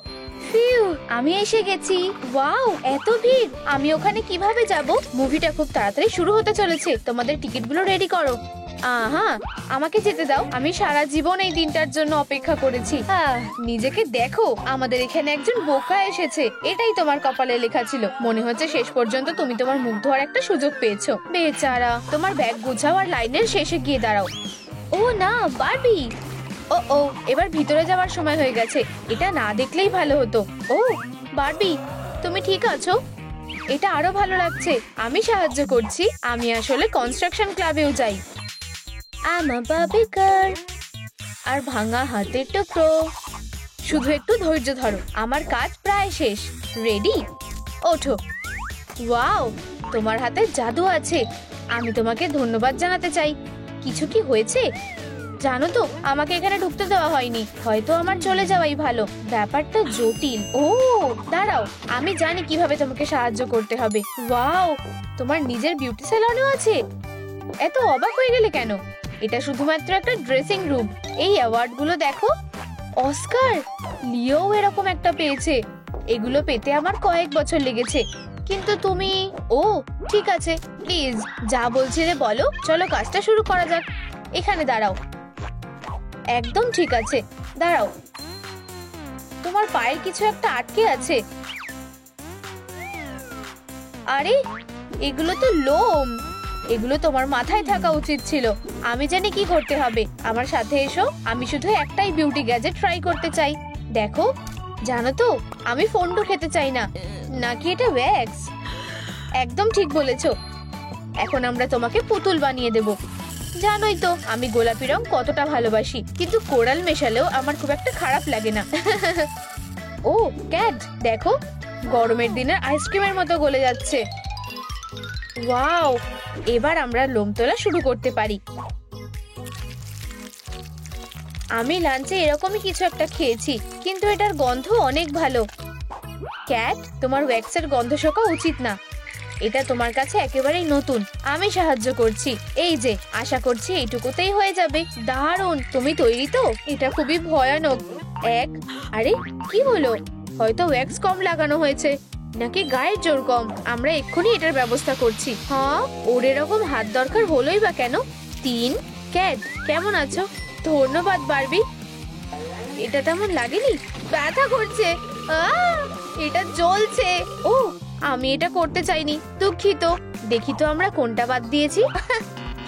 Speaker 1: ফিউ, আমি এসে গেছি। ওয়াও, এত ভিড়। আমি ওখানে কিভাবে যাব? মুভিটা খুব তাড়াতাড়ি শুরু হতে চলেছে। তোমাদের টিকিটগুলো রেডি করো। আহা, আমাকে যেতে দাও। আমি সারা জীবন এই দিনটার জন্য অপেক্ষা করেছি। নিজেকে দেখো, আমাদের এখানে একজন বোকা এসেছে। এটাই তোমার কপালে লেখা ছিল। মনে হচ্ছে শেষ পর্যন্ত তুমি তোমার মুখ ধোয়ার একটা সুযোগ পেয়েছো। বেচারা, তোমার ব্যাগ গুছাও আর লাইনের শেষে গিয়ে দাঁড়াও। ও না, বারবি। ও ও, এবার ভিতরে যাওয়ার সময় হয়ে গেছে। এটা না দেখলেই ভালো হতো। ও বারবি, তুমি ঠিক আছো? এটা আরো ভালো লাগছে। আমি সাহায্য করছি। আমি আসলে কনস্ট্রাকশন ক্লাবেও যাই। আমা বাবি গার্ল। আর ভাঙা হাতের টুকরো। শুধু একটু ধৈর্য ধরো, আমার কাজ প্রায় শেষ। রেডি? ওঠো। ওয়াও, তোমার হাতে জাদু আছে। আমি তোমাকে ধন্যবাদ জানাতে চাই। কিছু কি হয়েছে? জানো তো, আমাকে এখানে ঢুকতে দেওয়া হয়নি। হয়তো আমার চলে যাওয়াই ভালো। ব্যাপারটা জটিল। ও দাঁড়াও, আমি জানি কিভাবে তোমাকে সাহায্য করতে হবে। ওয়াও, তোমার নিজের বিউটি স্যালনও আছে? এত অবাক হয়ে গেলে কেন? এটা শুধুমাত্র একটা ড্রেসিং রুম। এই অ্যাওয়ার্ড গুলো দেখো, অস্কার, লিও এরকম একটা পেয়েছে। এগুলো পেতে আমার কয়েক বছর লেগেছে। কিন্তু তুমি, ও ঠিক আছে, প্লিজ যা বলছিলে বলো। চলো কাজটা শুরু করা যাক। এখানে দাঁড়াও। একদম ঠিক আছে, দাঁড়াও। তোমার পায়ের কিছু একটা আটকে আছে। আরে এগুলো তো লোম। এগুলো তোমার মাথায় থাকা উচিত ছিল। আমি জানি কি করতে হবে। আমার সাথে এসো। আমি শুধু একটাই বিউটি গ্যাজেট ট্রাই করতে চাই। দেখো, জানো তো, আমি ফন্ডু খেতে চাই না। নাকি এটা ওয়্যাক্স? একদম ঠিক বলেছো। এখন আমরা তোমাকে পুতুল বানিয়ে দেব। জানোই তো আমি গোলাপি রং কতটা ভালোবাসি, কিন্তু কোরাল মেশালেও আমার খুব একটা খারাপ লাগে না। ও ক্যাট, দেখো, গরমের দিনে আইসক্রিমের মতো গলে যাচ্ছে। ওয়াও, এবার আমরা লোম তোলা শুরু করতে পারি। আমি লাঞ্চে এরকমই কিছু একটা খেয়েছি, কিন্তু এটার গন্ধ অনেক ভালো। ক্যাট, তোমার ওয়্যাক্সের গন্ধ শোকা উচিত না। এটা তোমার কাছে একেবারেই নতুন। আমি সাহায্য করছি। এই যে, আশা করছি এইটুকুতেই হয়ে যাবে। দারুণ, তুমি তৈরি তো? এটা খুবই ভয়ানক। আরে কি হলো? হয়তো ওয়্যাক্স কম লাগানো হয়েছে, নাকি গায়ের জোর কম। আমরা এক্ষুনি এটার ব্যবস্থা করছি। হ্যাঁ, ওর এরকম হাত দরকার হলোই বা কেন? 3। ক্যাট, কেমন আছো? ধন্যবাদ বারবি। এটা তেমন লাগেনি। ব্যথা করছে। এটা জ্বলছে। ও, আমি এটা করতে চাইনি, দুঃখিত। দেখি তো আমরা কোনটা বাদ দিয়েছি।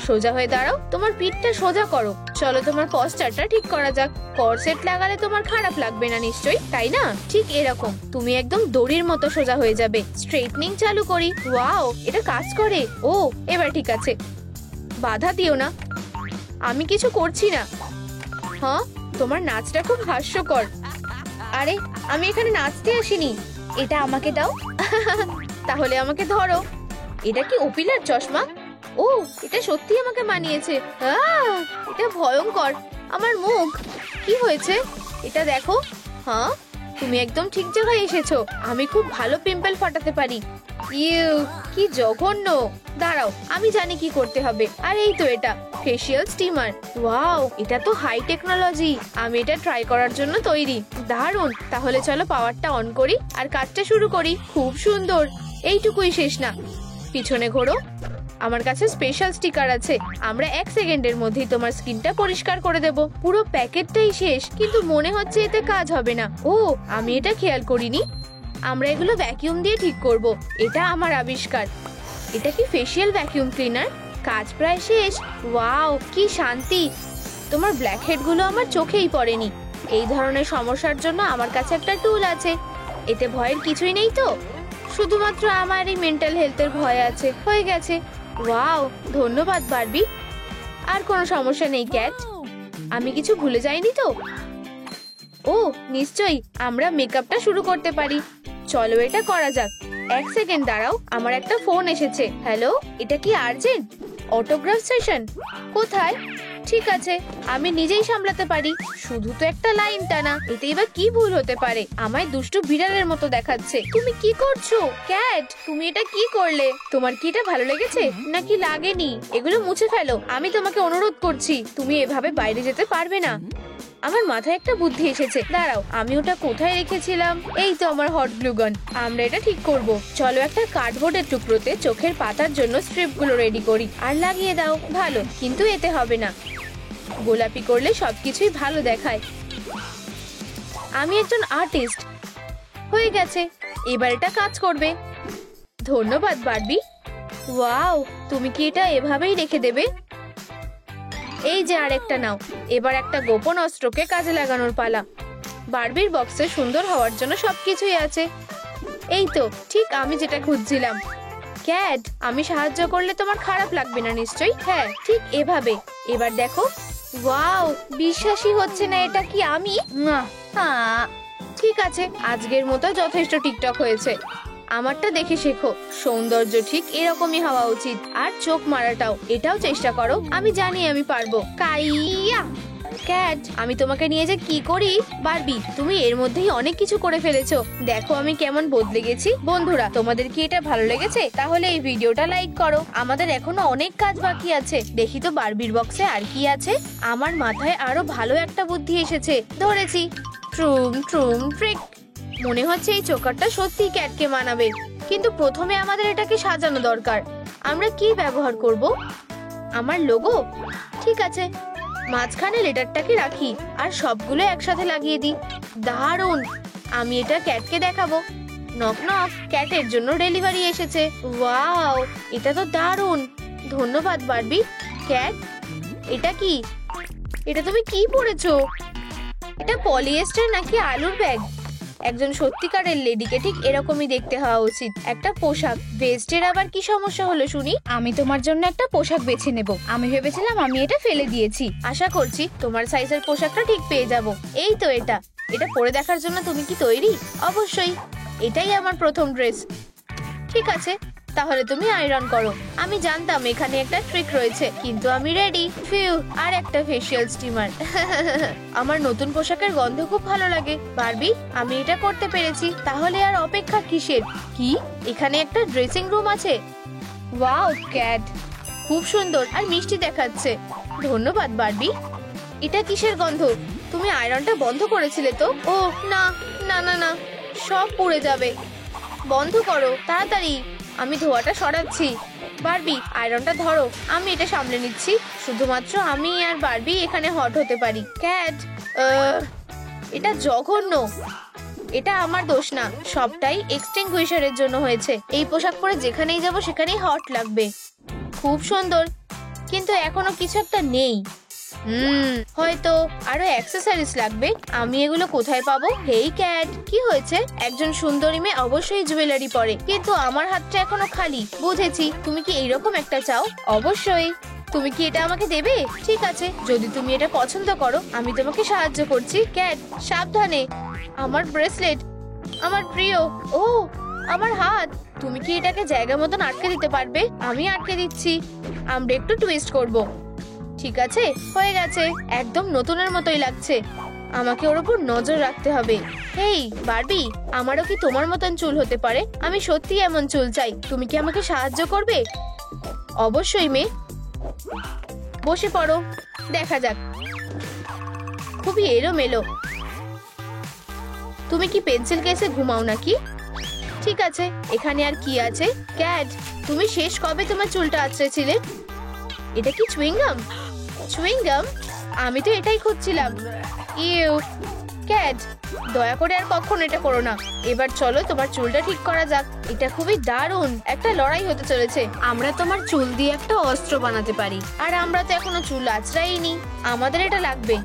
Speaker 1: সোজা হয়ে দাঁড়াও, তোমার পিঠটা সোজা করো। চলো তোমার পস্টারটা ঠিক করা যাক। কর্সেট লাগালে তোমার খারাপ লাগবে না নিশ্চয়ই, তাই না? ঠিক এরকম তুমি একদম দড়ির মতো সোজা হয়ে যাবে। স্ট্রেটনিং চালু করি। ওয়াও, এটা কাজ করে। ও এবার ঠিক আছে। বাধা দিও না, আমি কিছু করছি না। হ্যাঁ, তোমার নাচটা খুব হাস্যকর। আরে আমি এখানে নাচতে আসিনি। এটা আমাকে দাও। তাহলে আমাকে ধরো। এটা কি ওপিলার চশমা? ও, এটা সত্যি আমাকে মানিয়েছে। এটা ভয়ঙ্কর। আমার মুখ কি হয়েছে এটা দেখো। হ্যাঁ, তুমি একদম ঠিক জায়গায় এসেছো। আমি খুব ভালো পিম্পল ফাটাতে পারি। ইউ, কি জঘন্য। দাঁড়াও, আমি জানি কি করতে হবে। আর এই তো এটা ফেসিয়াল স্টিমার। ওয়াও, এটা তো হাই টেকনোলজি। আমি এটা ট্রাই করার জন্য তৈরি। দারুণ, তাহলে চলো পাওয়ারটা অন করি আর কাজটা শুরু করি। খুব সুন্দর। এইটুকুই শেষ না, পিছনে ঘোরো। আমার কাছে স্পেশাল স্টিকার আছে। আমরা 1 সেকেন্ডের মধ্যেই তোমার স্কিনটা পরিষ্কার করে দেব। পুরো প্যাকেটটাই শেষ, কিন্তু মনে হচ্ছে এতে কাজ হবে না। ও, আমি এটা খেয়াল করিনি। আমরা এগুলো ভ্যাকিউম দিয়ে ঠিক করব। এটা আমার আবিষ্কার। এটা কি ফেসিয়াল ভ্যাকিউম ক্লিনার? কাজ প্রায় শেষ। ওয়াও, কি শান্তি। তোমার ব্ল্যাক হেড গুলো আমার চোখেই পড়েনি। এই ধরনের সমস্যার জন্য আমার কাছে একটা টুল আছে। এতে ভয়ের কিছুই নেই তো, শুধুমাত্র আমার এই মেন্টাল হেলথের ভয় আছে। হয়ে গেছে। ওয়াও, ধন্যবাদ বারবি। আর কোনো সমস্যা নেই ক্যাট। আমি কিছু ভুলে যাইনি তো? ও নিশ্চয়ই, আমরা মেকআপটা শুরু করতে পারি। চলো এটা করা যাক। 1 সেকেন্ড দাঁড়াও, আমার একটা ফোন এসেছে। হ্যালো, এটা কি আর্জেন্ট? Autograph session? কোথায়? ঠিক আছে, আমি নিজেই সামলাতে পারি। শুধু তো একটা লাইন টানা, এতে এবার কি ভুল হতে পারে? আমায় দুষ্টু বিড়ালের মতো দেখাচ্ছে। তুমি কি করছো ক্যাট? তুমি এটা কি করলে? তোমার কি এটা ভালো লেগেছে নাকি লাগেনি? এগুলো মুছে ফেলো। আমি তোমাকে অনুরোধ করছি, তুমি এভাবে বাইরে যেতে পারবে না। আমার মাথায় একটা বুদ্ধি এসেছে। দাঁড়াও, আমি ওটা কোথায় রেখেছিলাম? এই তো আমার হট গ্লু গান। আমরা এটা ঠিক করব। চলো একটা কার্ডবোর্ডের টুকরোতে চোখের পাতার জন্য স্ট্রিপ গুলো রেডি করি আর লাগিয়ে দাও। ভালো, কিন্তু এতে হবে না। গোলাপি করলে সবকিছুই ভালো দেখায়। আমি একজন আর্টিস্ট। হয়ে গেছে, এবার এটা কাজ করবে। ধন্যবাদ বারবি। ওয়াও, তুমি কি এটা এভাবেই রেখে দেবে? এই যে আরেকটা নাও। এবার একটা গোপন অস্ত্রকে কাজে লাগানোর পালা। বারবির বক্সে সুন্দর হওয়ার জন্য সবকিছুই আছে। এই তো ঠিক আমি যেটা খুঁজছিলাম। ক্যাট, আমি সাহায্য করলে তোমার খারাপ লাগবে না নিশ্চয়ই? হ্যাঁ, ঠিক এভাবে। এবার দেখো। ওয়াও, বিশ্বাসই হচ্ছে না এটা কি আমি। ঠিক আছে, আজকের মতো যথেষ্ট টিকটক হয়েছে। আমারটা দেখে শেখো। সৌন্দর্য ঠিক এরকমই হওয়া উচিত। আর চোখ মারাটাও, এটাও চেষ্টা করো। আমি জানি আমি পারবো। কাইয়া ক্যাট, আমি তোমাকে নিয়ে যে কি করি। বারবি, তুমি এর মধ্যেই অনেক কিছু করে ফেলেছো। দেখো আমি কেমন বদলে গেছি। বন্ধুরা, তোমাদের কি এটা ভালো লেগেছে? তাহলে এই ভিডিওটা লাইক করো। আমাদের এখনো অনেক কাজ বাকি আছে। দেখি তো বারবির বক্সে আর কি আছে। আমার মাথায় আরো ভালো একটা বুদ্ধি এসেছে। ধরেছি। ট্রুম ট্রুম ট্রিক। মনে হচ্ছে এই চোকারটা সত্যি ক্যাটকে মানাবে, কিন্তু প্রথমে আমাদের এটাকে সাজানো দরকার। আমরা কি ব্যবহার করব? আমার লোগো? ঠিক আছে, মাঝখানে লেটারটাকে রাখি আর সবগুলো একসাথে লাগিয়ে দিই। দারুণ! আমি এটা ক্যাটকে দেখাবো। নক নক, ক্যাটের জন্য ডেলিভারি এসেছে। ওয়াও, এটা তো দারুণ। ধন্যবাদ বারবি। ক্যাট, এটা কি? এটা তুমি কি পরেছো? এটা পলিয়েস্টার নাকি আলুর ব্যাগ? একজন সত্যিকারের লেডিকে ঠিক এরকমই দেখতে হওয়া উচিত। একটা পোশাক। ভেস্টের আবার কি সমস্যা হলো শুনি? আমি তোমার জন্য একটা পোশাক বেছে নেব। আমি ভেবেছিলাম আমি এটা ফেলে দিয়েছি। আশা করছি তোমার সাইজের পোশাকটা ঠিক পেয়ে যাব। এই তো এটা। এটা পরে দেখার জন্য তুমি কি তৈরি? অবশ্যই। এটাই আমার প্রথম ড্রেস। ঠিক আছে, তাহলে তুমি আয়রন করো। আমি জানতাম এখানে একটা ট্রিক রয়েছে, কিন্তু আমি রেডি। ফিউ, আর একটা ফেশিয়াল স্টিমার। আমার নতুন পোশাকের গন্ধ খুব ভালো লাগে। বারবি, আমি এটা করতে পেরেছি। তাহলে আর অপেক্ষা কিসের? কি, এখানে একটা ড্রেসিং রুম আছে? ওয়াও ক্যাট, খুব সুন্দর আর মিষ্টি দেখাচ্ছে। ধন্যবাদ বারবি। এটা কিসের গন্ধ? তুমি আয়রনটা বন্ধ করেছিলে তো? ও না না না না, সব পুড়ে যাবে। বন্ধ করো তাড়াতাড়ি। আমি ধোঁয়াটা সরাচ্ছি। বারবি, আয়রনটা ধরো, আমি এটা সামলে নিচ্ছি। শুধুমাত্র আমি আর বারবি এখানে হট হতে পারি। ক্যাট, এটা জঘন্য। এটা আমার দোষ না, সবটাই এক্সটিংগুইশারের জন্য হয়েছে। এই পোশাক পরে যেখানেই যাব সেখানেই হট লাগবে। খুব সুন্দর, কিন্তু এখনো কিছু একটা নেই। হয়তো আরো অ্যাক্সেসরিজ লাগবে। আমি এগুলো কোথায় পাবো? হেই ক্যাট, কি হয়েছে? একজন সুন্দরী মেয়ে অবশ্যই জুয়েলারি পরে, কিন্তু আমার হাতটা এখনো খালি। বুঝেছি, তুমি কি এইরকম একটা চাও? অবশ্যই। তুমি কি এটা আমাকে দেবে? ঠিক আছে, যদি তুমি এটা পছন্দ করো আমি তোমাকে সাহায্য করছি। ক্যাট, সাবধানে। আমার ব্রেসলেট, আমার প্রিয়। ও, আমার হাত। তুমি কি এটাকে জায়গা মতন আটকে দিতে পারবে? আমি আটকে দিচ্ছি। আমরা একটু টুইস্ট করবো। ঠিক আছে, হয়ে গেছে। একদম নতুনের মতোই লাগছে। আমাকে ওর উপর নজর রাখতে হবে। হেই বারবি, আমারও কি তোমার মতন চুল হতে পারে? আমি সত্যি এমন চুল চাই। তুমি কি আমাকে সাহায্য করবে? অবশ্যই মেয়ে, বসে পড়ো, দেখা যাক। খুবই এলোমেলো। তুমি কি পেন্সিল কেসে ঘুমাও নাকি? ঠিক আছে, এখানে আর কি আছে? ক্যাট, তুমি শেষ কবে তোমার চুলটা আঁচড়েছিলে? এটা কি চুইংগাম? চুইংগাম? আমি তো এটাই খুঁজছিলাম। ইউ ক্যাট, দয়া করে আর কখনো এটা করো না। এবার চলো তোমার চুলটা ঠিক করা যাক। এটা খুবই দারুণ। একটা লড়াই হতে চলেছে। আমরা তোমার চুল দিয়ে একটা অস্ত্র বানাতে পারি। আর আমরা তো এখনো চুল আঁচড়াইনি। আমাদের এটা লাগবে।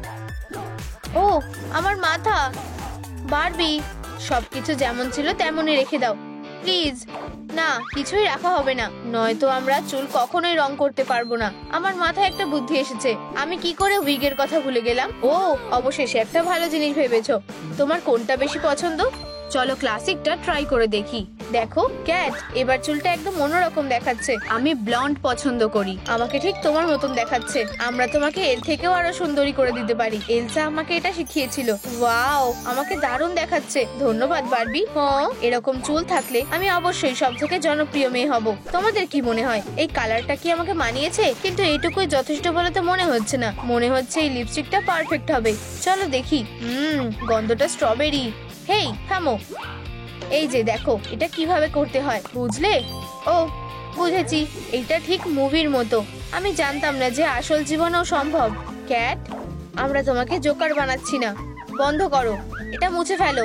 Speaker 1: ও, আমার মাথা। বারবি, সবকিছু যেমন ছিল তেমনই রেখে দাও প্লিজ। না, কিছুই রাখা হবে না, নয়তো আমরা চুল কখনোই রং করতে পারবো না। আমার মাথায় একটা বুদ্ধি এসেছে। আমি কি করে উইগের কথা ভুলে গেলাম। ও, অবশেষে একটা ভালো জিনিস ভেবেছো। তোমার কোনটা বেশি পছন্দ? চলো ক্লাসিকটা ট্রাই করে দেখি। দেখো ক্যাট, এবার চুলটা একদম অন্যরকম দেখাচ্ছে। আমি ব্লন্ড পছন্দ করি। আমাকে ঠিক তোমার মতন দেখাচ্ছে। আমরা তোমাকে এর থেকেও আরো সুন্দরী করে দিতে পারি। এলসা আমাকে এটা শিখিয়েছিল। ওয়াও, আমাকে দারুণ দেখাচ্ছে। ধন্যবাদ বারবি। হ্যাঁ, এরকম চুল থাকলে আমি অবশ্যই সব থেকে জনপ্রিয় মেয়ে হব। তোমাদের কি মনে হয় এই কালারটা কি আমাকে মানিয়েছে? কিন্তু এইটুকুই যথেষ্ট বলে তো মনে হচ্ছে না। মনে হচ্ছে এই লিপস্টিকটা পারফেক্ট হবে। চলো দেখি। গন্ধটা স্ট্রবেরি। হেই থামো। এই যে দেখো, এটা কিভাবে করতে হয়, বুঝলে? ও, বুঝেছি। এটা ঠিক মুভির মতো। আমি জানতাম না যে আসল জীবনেও সম্ভব। ক্যাট, আমরা তোমাকে জোকার বানাচ্ছি না। বন্ধ করো, এটা মুছে ফেলো।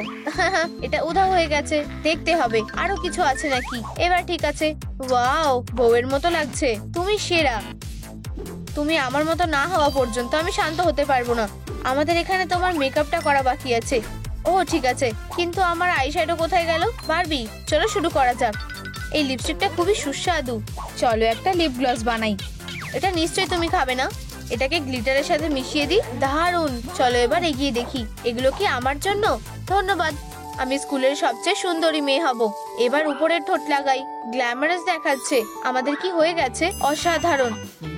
Speaker 1: এটা উধাও হয়ে গেছে। দেখতে হবে আরো কিছু আছে নাকি। এবার ঠিক আছে। ওয়াও, বউয়ের মতো লাগছে। তুমি সেরা। তুমি আমার মতো না হওয়া পর্যন্ত আমি শান্ত হতে পারবো না। আমাদের এখানে তোমার মেকআপটা করা বাকি আছে। ও ঠিক আছে, কিন্তু আমার আইশ্যাডো কোথায় গেল? বারবি, চলো শুরু করা যাক। এই লিপস্টিকটা খুবই সুস্বাদু। চলো একটা লিপ গ্লস বানাই। এটা নিশ্চয়ই তুমি খাবে না। এটাকে গ্লিটারের সাথে মিশিয়ে দিই। দারুণ। চলো এবার এগিয়ে দেখি। এগুলো কি আমার জন্য? ধন্যবাদ। আমি স্কুলের সবচেয়ে সুন্দরী মেয়ে হব। এবার উপরের ঠোঁট লাগাই, গ্ল্যামারাস দেখাচ্ছে। আমাদের কি হয়ে গেছে? অসাধারণ।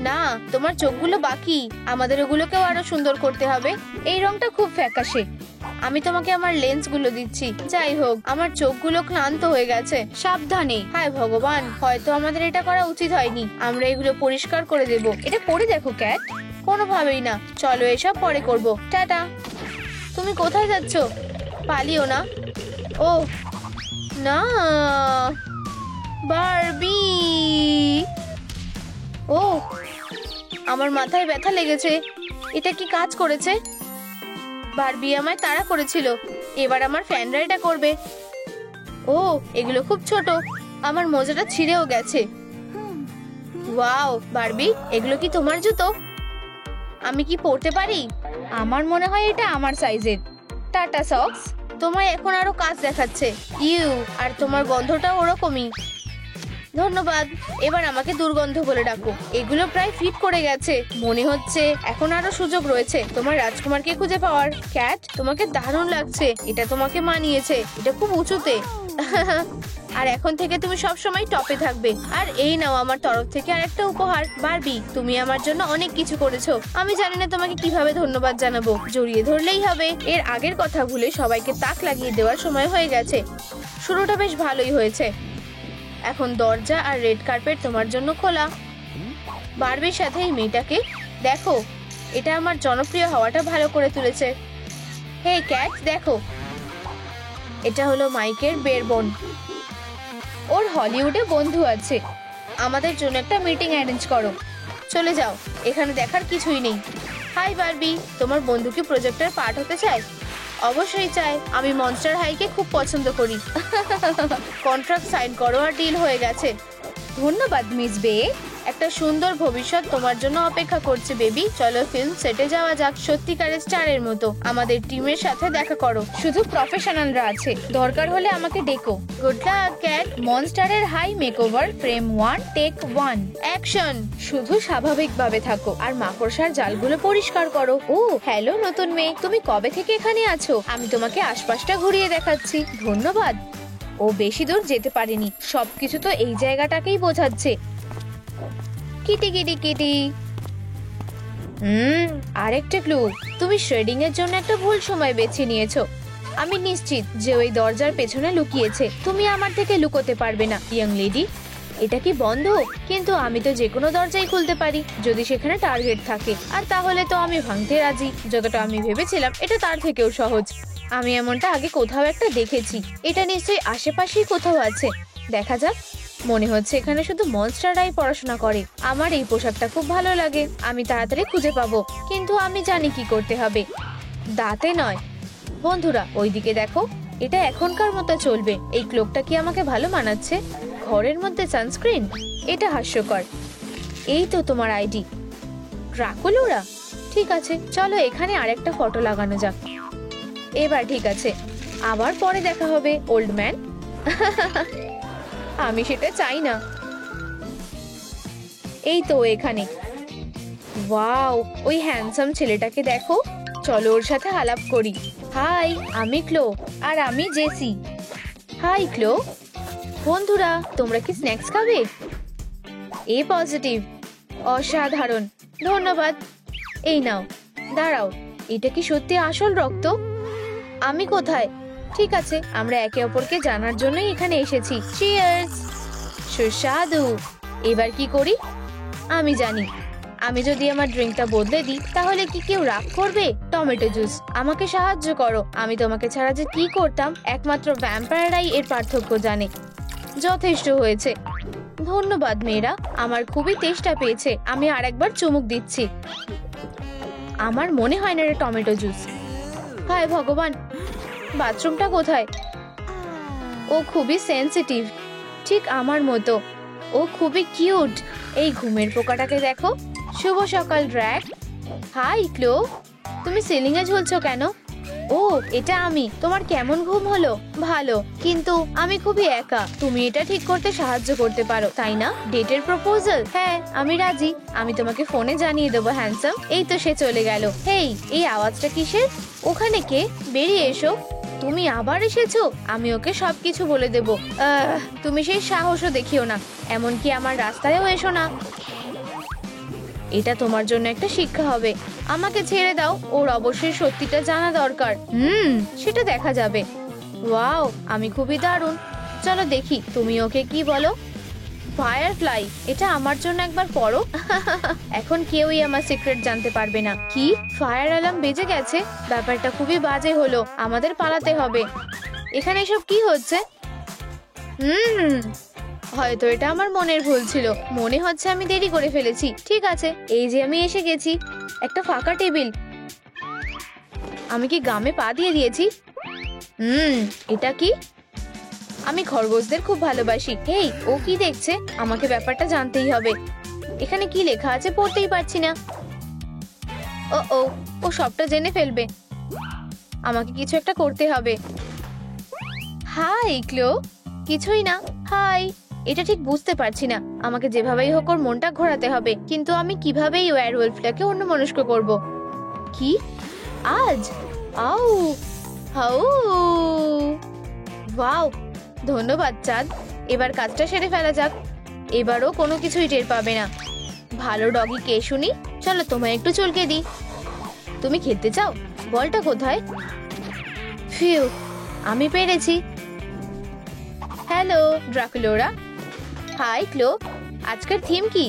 Speaker 1: না, তোমার চোখগুলো বাকি, আমাদের ওগুলোকেও আরো সুন্দর করতে হবে। এই রংটা খুব ফ্যাকাশে। আমি তোমাকে আমার লেন্সগুলো দিচ্ছি। যাই হোক, আমার চোখগুলো ক্লান্ত হয়ে গেছে। সাবধানে। হায় ভগবান, হয়তো আমাদের এটা করা উচিত হয়নি। আমরা এগুলো পরিষ্কার করে দেব। এটা পরে দেখো ক্যাট। কোনোভাবেই না, চলো এসব পরে করব। টাটা। তুমি কোথায় যাচ্ছ? পালিও না। ও না, বারবি। ও, আমার মাথায় ব্যথা লেগেছে। এটা কি কাজ করেছে? বারবি আমায় তাড়া করেছিল, এবার আমার ফ্যানরা এটা করবে। ও, এগুলো খুব ছোট, আমার মোজাটা ছিঁড়েও গেছে। ওয়াও বারবি, এগুলো কি তোমার জুতো? আমি কি পরতে পারি? আমার মনে হয় এটা আমার সাইজের। Tata socks. তোমায় এখন আরো কাজ দেখাচ্ছে। ইউ, আর তোমার গন্ধটা ওরকমই। ধন্যবাদ। এবার আমাকে দুর্গন্ধ বলে ডাকো। এগুলো প্রায় ফিট করে গেছে, মনে হচ্ছে এখন আরো সুযোগ রয়েছে তোমার রাজকুমারকে খুঁজে পাওয়ার। ক্যাট, তোমাকে দারুণ লাগছে, এটা তোমাকে মানিয়েছে। এটা খুব উঁচুতে। আর এখন থেকে তুমি সব সময় টপে থাকবে। আর এই নাও আমার তরফ থেকে আরেকটা উপহার। বারবি, তুমি আমার জন্য অনেক কিছু করেছো। আমি জানি না তোমাকে কিভাবে ধন্যবাদ জানাবো, জড়িয়ে ধরলেই হবে। এর আগের কথা ভুলে সবাইকে তাক লাগিয়ে দেওয়ার সময় হয়ে গেছে। শুরুটা বেশ ভালোই হয়েছে। এখন দরজা আর রেড কার্পেট তোমার জন্য খোলা। বারবির সাথে এই মেয়েটাকে দেখো, এটা আমার জনপ্রিয় হওয়াটা ভালো করে তুলেছে। হে ক্যাট, দেখো, এটা হলো মাইকের বের বোন। ওর হলিউডে বন্ধু আছে। আমাদের জন্য একটা মিটিং অ্যারেঞ্জ করো। চলে যাও, এখানে দেখার কিছুই নেই। হাই বারবি, তোমার বন্ধু কি প্রজেক্টের পার্ট হতে চায়? অবশ্যই চাই। আমি মনস্টার হাইকে খুব পছন্দ করি। কন্ট্রাক্ট সাইন করো আর ডিল হয়ে গেছে। ধন্যবাদ মিস বে। একটা সুন্দর ভবিষ্যৎ তোমার জন্য অপেক্ষা করছে বেবি। চলো ফিল্ম সেটে যাওয়া যাক, সত্যিকারের স্টারের মতো। আমাদের টিমের সাথে দেখা করো, শুধু প্রফেশনালরা আছে, দরকার হলে আমাকে ডেকো। Good luck cat. মনস্টারের high makeover, frame 1 take 1 action. শুধু স্বাভাবিকভাবে থাকো আর মাকড়সার জালগুলো পরিষ্কার করো। ও হ্যালো নতুন মেয়ে, তুমি কবে থেকে এখানে আছো? আমি তোমাকে আশপাশটা ঘুরিয়ে দেখাচ্ছি। ধন্যবাদ। ও বেশি দূর যেতে পারেনি, সবকিছু তো এই জায়গাটাকেই বোঝাচ্ছে। Kitty Kitty Kitty. আরেকটা ক্লু। তুমি শ্রেডিং এর জন্য একটা ভুল সময় বেছে নিয়েছো। আমি নিশ্চিত যে ওই দরজার পেছনে লুকিয়েছে। তুমি আমার থেকে লুকোতে পারবে না ইয়ং লেডি। এটা কি বন্ধ? কিন্তু আমি তো যে কোনো দরজাই খুলতে পারি যদি সেখানে টার্গেট থাকে। আর তাহলে তো আমি ভাঙতে রাজি। যতটা আমি ভেবেছিলাম এটা তার থেকেও সহজ। আমি এমনটা আগে কোথাও একটা দেখেছি। এটা নিশ্চয়ই আশেপাশেই কোথাও আছে। দেখা যাক। মনে হচ্ছে এখানে শুধু মনস্টাররাই পড়াশোনা করে। আমার এই পোশাকটা খুব ভালো লাগে। আমি তাড়াতাড়ি খুঁজে পাবো, কিন্তু আমি জানি কি করতে হবে। দাঁতে নয়। বন্ধুরা ওইদিকে দেখো, এটা এখনকার মতো চলবে। এই ক্লোকটা কি আমাকে ভালো মানাচ্ছে? ঘরের মধ্যে সানস্ক্রিন, এটা হাস্যকর। এই তো তোমার আইডি, ড্রাকুলোরা। ঠিক আছে, চলো এখানে আরেকটা ফটো লাগানো যাক। এবার ঠিক আছে, আবার পরে দেখা হবে ওল্ড ম্যান। আমি সেটা চাই না। এই তো এখানে। ওয়াও, ওই হ্যান্ডসাম ছেলেটাকে দেখো। চলো ওর সাথে আলাপ করি। হাই, আমি ক্লো আর আমি জেসি। হাই ক্লো। বন্ধুরা, তোমরা কি স্ন্যাক্স খাবে? এ পজিটিভ, অসাধারণ, ধন্যবাদ। এই নাও। দাঁড়াও, এটা কি সত্যি আসল রক্ত? আমি কোথায়? ঠিক আছে, আমরা একে অপরকে জানার জন্যই এখানে এসেছি। চিয়ার্স। সুস্বাদু। এবার কি করি? আমি জানি। আমি যদি আমার ড্রিঙ্কটা বদলে দিই তাহলে কি কেউ রাগ করবে? টমেটো জুস, আমাকে সাহায্য করো। আমি তোমাকে ছাড়া যে কি করতাম, একমাত্র ভ্যাম্পায়াররাই এর পার্থক্য জানে। যথেষ্ট হয়েছে। ধন্যবাদ মেয়েরা, আমার খুবই তেষ্টা পেয়েছে। আমি আরেকবার চুমুক দিচ্ছি। আমার মনে হয় না এটা টমেটো জুস। হায় ভগবান, বাথরুমটা কোথায়? ও খুবই সেনসিটিভ, ঠিক আমার মতো। ও খুবই কিউট। এই ঘুমের পোকাটাকে দেখো। শুভ সকাল ড্র্যাক। হাই ক্লো, তুমি সিলিং এ ঝুলছো কেন? ও, এটা আমি। তোমার কেমন ঘুম হলো? ভালো, কিন্তু আমি খুবই একা। তুমি এটা ঠিক করতে সাহায্য করতে পারো, তাই না? ডেটের প্রপোজাল? হ্যাঁ, আমি রাজি। আমি তোমাকে ফোনে জানিয়ে দেবো হ্যান্ডসাম। এই তো সে চলে গেল। হেই, এই আওয়াজটা কিসের? ওখানে কে? বেরিয়ে এসো। তুমি আবার এসেছো? আমি ওকে সবকিছু বলে দেব। তুমি সেই সাহসও দেখিও না, এমনকি আমার রাস্তায়ও এসো না। এটা তোমার জন্য একটা শিক্ষা হবে। আমাকে ছেড়ে দাও, ওর অবশ্যই সত্যিটা জানা দরকার। সেটা দেখা যাবে। ওয়াও, আমি খুবই দারুণ। চলো দেখি তুমি ওকে কি বলো। ফায়ারফ্লাই, এটা আমার জন্য একবার পড়ো। এখন কেউই আমার সিক্রেট জানতে পারবে না। কি? ফায়ার অ্যালার্ম বেজে গেছে? ব্যাপারটা খুবই বাজে হলো, আমাদের পালাতে হবে। এখানে এসব কি হচ্ছে? হয়তো এটা আমার মনের ভুল ছিল। মনে হচ্ছে আমি দেরি করে ফেলেছি। ঠিক আছে, এই যে আমি এসে গেছি। একটা ফাঁকা টেবিল। আমি কি গামে পা দিয়ে দিয়েছি? এটা কি? আমি খরগোশদের খুব ভালোবাসি। এই, ও কি দেখছে? আমাকে ব্যাপারটা জানতেই হবে। এখানে কি লেখা আছে পড়তেই পারছি না। ও সবটা জেনে ফেলবে। আমাকে কিছু একটা করতে হবে। হাই ক্লো। কিছুই না। হাই। এটা ঠিক বুঝতে পারছি না। আমাকে যেভাবেই হোক ওর মনটা ঘোরাতে হবে, কিন্তু আমি কিভাবেই ওয়্যারওয়ুলফটাকে অন্যমনস্ক করব? কি? আজ? আউ হাউ। ওয়াও, ধন্যবাদ চাঁদ। এবার কাজটা সেরে ফেলা যাক। এবারও কোনো কিছুই টের পাবে না। ভালো ডগি কে শুনি? চলো তোমায় একটু চলকে দিই। তুমি খেলতে চাও? বলটা কোথায়? ফিউ, আমি পেরেছি। হ্যালো ড্রাকুলোরা। হাই ক্লো। আজকের থিম কি?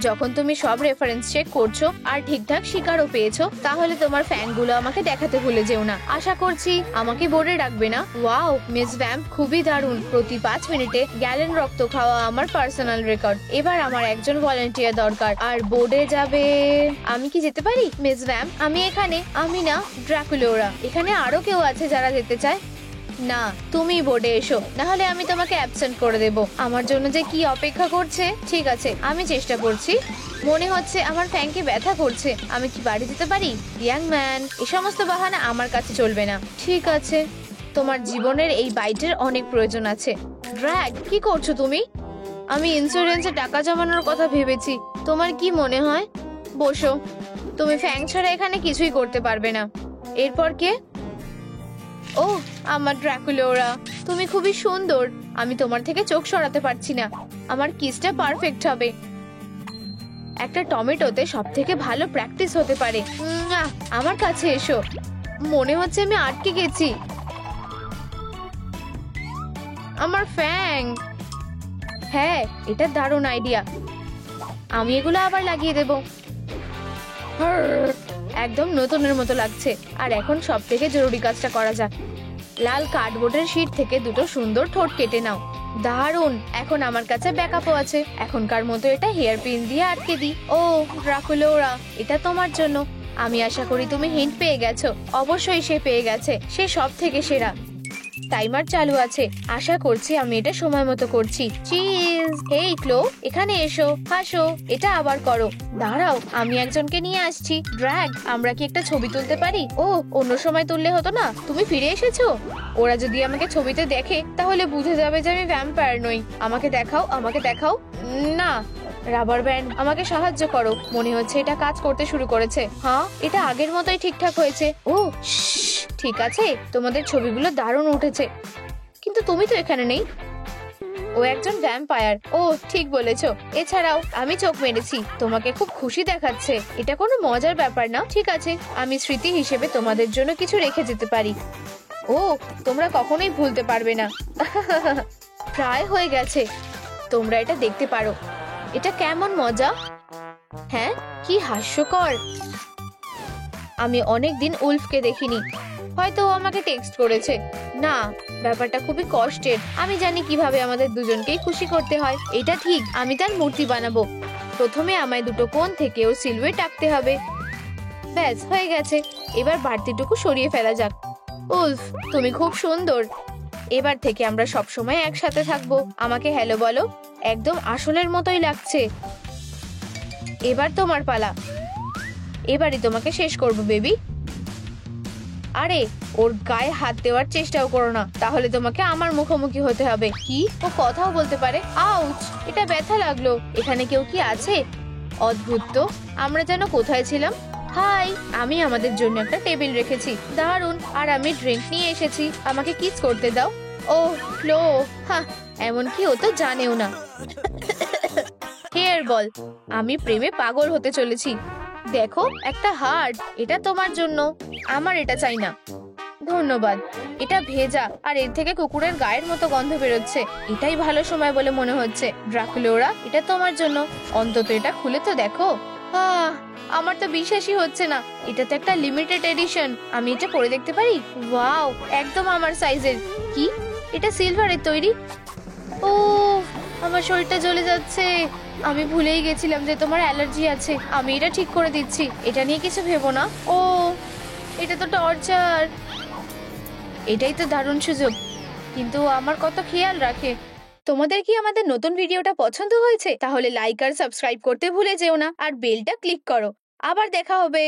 Speaker 1: যখন তুমি সব রেফারেন্স চেক করছো আর ঠিকঠাক শিকারও পেয়েছো, তাহলে তোমার ফ্যানগুলো আমাকে দেখাতে ভুলে যেও না। আশা করছি আমাকে বোর্ডে রাখবে না। ওয়াও মিস ভ্যাম্প, খুবই দারুণ। প্রতি 5 মিনিটে গ্যালন রক্ত খাওয়া আমার পার্সোনাল রেকর্ড। এবার আমার একজন ভলান্টিয়ার দরকার। আর বোর্ডে যাবে। আমি কি যেতে পারি মিস ভ্যাম্প? আমি এখানে। আমি না, ড্রাকুলোরা। এখানে আরো কেউ আছে যারা যেতে চায়? না, তুমি বোর্ডে এসো, না হলে আমি তোমাকে অ্যাবসেন্ট করে দেব। আমার জন্য যে কি অপেক্ষা করছে। ঠিক আছে, আমি চেষ্টা করছি। মনে হচ্ছে আমার ফ্যানকে ব্যথা করছে। আমি কি বাড়ি যেতে পারি? ইয়াং ম্যান, এই সমস্ত বাহানা আমার কাছে চলবে না। ঠিক আছে, তোমার জীবনের এই বাইটের অনেক প্রয়োজন আছে। ড্র্যাগ, কি করছো তুমি? আমি ইন্স্যুরেন্সে টাকা জমানোর কথা ভেবেছি। তোমার কি মনে হয়? বসো। তুমি ফ্যাং ছাড়া এখানে কিছুই করতে পারবে না। এরপর কে? ও আমার ড্রাকুলোরা, তুমি খুবই সুন্দর। আমি তোমার থেকে চোখ সরাতে পারছি না। আমার কিসটা পারফেক্ট হবে। একটা টমেটোতে সবথেকে ভালো প্র্যাকটিস হতে পারে। আমার কাছে এসো। মনে হচ্ছে আমি আটকে গেছি। আমার ফ্যাং। হ্যাঁ, এটা দারুণ আইডিয়া। আমি এগুলো আবার লাগিয়ে দেব। একদম নতুনের মতো লাগছে। আর এখন সব থেকে জরুরি কাজটা করা যাক। লাল কার্ডবোর্ডের শীট থেকে দুটো সুন্দর ঠোঁট কেটে নাও। দারুণ। এখন আমার কাছে ব্যাকআপও আছে। এখনকার মতো এটা হেয়ার পিন দিয়ে আটকে দিই। ও ড্রাকুলোরা, এটা তোমার জন্য। আমি আশা করি তুমি হিন্ট পেয়ে গেছো। অবশ্যই সে পেয়ে গেছে। সে সব থেকে সেরা। টাইমার চালু আছে। আশা করছি আমি এটা সময় মতো করছি। চিজ। হেই ক্লো, এখানে এসো। হাসো। এটা আবার করো। দাঁড়াও, আমি একজনকে নিয়ে আসছি। ড্র্যাগ, আমরা কি একটা ছবি তুলতে পারি? ও, অন্য সময় তুললে হতো না? তুমি ফিরে এসেছো। ওরা যদি আমাকে ছবিতে দেখে তাহলে বুঝে যাবে যে আমি ভ্যাম্পায়ার নই। আমাকে দেখাও, আমাকে দেখাও। না, রাবার ব্যান্ড, আমাকে সাহায্য করো। মনে হচ্ছে এটা কাজ করতে শুরু করেছে। হ্যাঁ, এটা আগের মতোই ঠিকঠাক হয়েছে। ও ঠিক আছে, তোমাদের ছবিগুলো দারুণ উঠেছে। কিন্তু তুমি তো এখানে নেই। ও একজন ভ্যাম্পায়ার। ও ঠিক বলেছো। এছাড়াও আমি চোখ মেরেছি। তোমাকে খুব খুশি দেখাচ্ছে। এটা কোনো মজার ব্যাপার না। ঠিক আছে, আমি স্মৃতি হিসেবে তোমাদের জন্য কিছু রেখে যেতে পারি। ও, তোমরা কখনোই ভুলতে পারবে না। প্রায় হয়ে গেছে। তোমরা এটা দেখতে পারো। এটা কেমন মজা? হ্যাঁ, কি হাস্যকর। আমি অনেকদিন উলফকে দেখিনি। হয়তো ও আমাকে টেক্সট করেছে। না, ব্যাপারটা খুবই কষ্টের। আমি জানি কিভাবে আমাদের দুজনকেই খুশি করতে হয়। এটা ঠিক, আমি তার মূর্তি বানাবো। প্রথমে আমায় দুটো কোণ থেকে ওর সিলুয়েট আঁকতে হবে। ব্যাস হয়ে গেছে। এবার বাড়তিটুকু সরিয়ে ফেলা যাক। উলফ, তুমি খুব সুন্দর। এবার থেকে আমরা সব সময় একসাথে থাকবো। আমাকে হ্যালো বলো। একদম আসলের মতোই লাগছে। এবার তোমার পালা। এবারই তোমাকে শেষ করব বেবি। আরে, ওর গায়ে হাত দেওয়ার চেষ্টাও করো না, তাহলে তোমাকে আমার মুখোমুখি হতে হবে। কি? ও কথাও বলতে পারে? আউচ, এটা ব্যথা লাগলো। এখানে কেউ কি আছে? অদ্ভুত তো, আমরা যেন কোথায় ছিলাম? হাই, আমি আমাদের জন্য একটা টেবিল রেখেছি, দারুন। আর আমি ড্রিঙ্ক নিয়ে এসেছি, আমাকে কিস করতে দাও। ও ফ্লো, হ্যাঁ, এমনকি ও তো জানেও না। হেয়ার বল, আমি প্রেমে পাগল হতে চলেছি। দেখো, একটা হার্ট, এটা তোমার জন্য। আমার এটা চাই না। ধন্যবাদ। এটা ভেজা আর এর থেকে কুকুরের গায়ের মতো গন্ধ বেরোচ্ছে। এটাই ভালো সময় বলে মনে হচ্ছে। ড্রাকুলোরা, এটা তোমার জন্য। অন্তত এটা খুলে তো দেখো। আহ, আমার তো বিশ্বাসই হচ্ছে না। এটা তো একটা লিমিটেড এডিশন। আমি এটা পরে দেখতে পারি? ওয়াও, একদম আমার সাইজের। কি, এটা সিলভারের তৈরি? ও, আমার শরীরটা জ্বলে যাচ্ছে। আমি ভুলেই গেছিলাম যে তোমার অ্যালার্জি আছে। আমি এটা ঠিক করে দিচ্ছি, এটা নিয়ে কিছু ভেবো না। ও, এটা তো টর্চার। এটাই তো দারুণ সুযোগ, কিন্তু আমার কত খেয়াল রাখে। তোমাদের কি আমাদের নতুন ভিডিওটা পছন্দ হয়েছে? তাহলে লাইক আর সাবস্ক্রাইব করতে ভুলে যেও না, আর বেলটা ক্লিক করো। আবার দেখা হবে।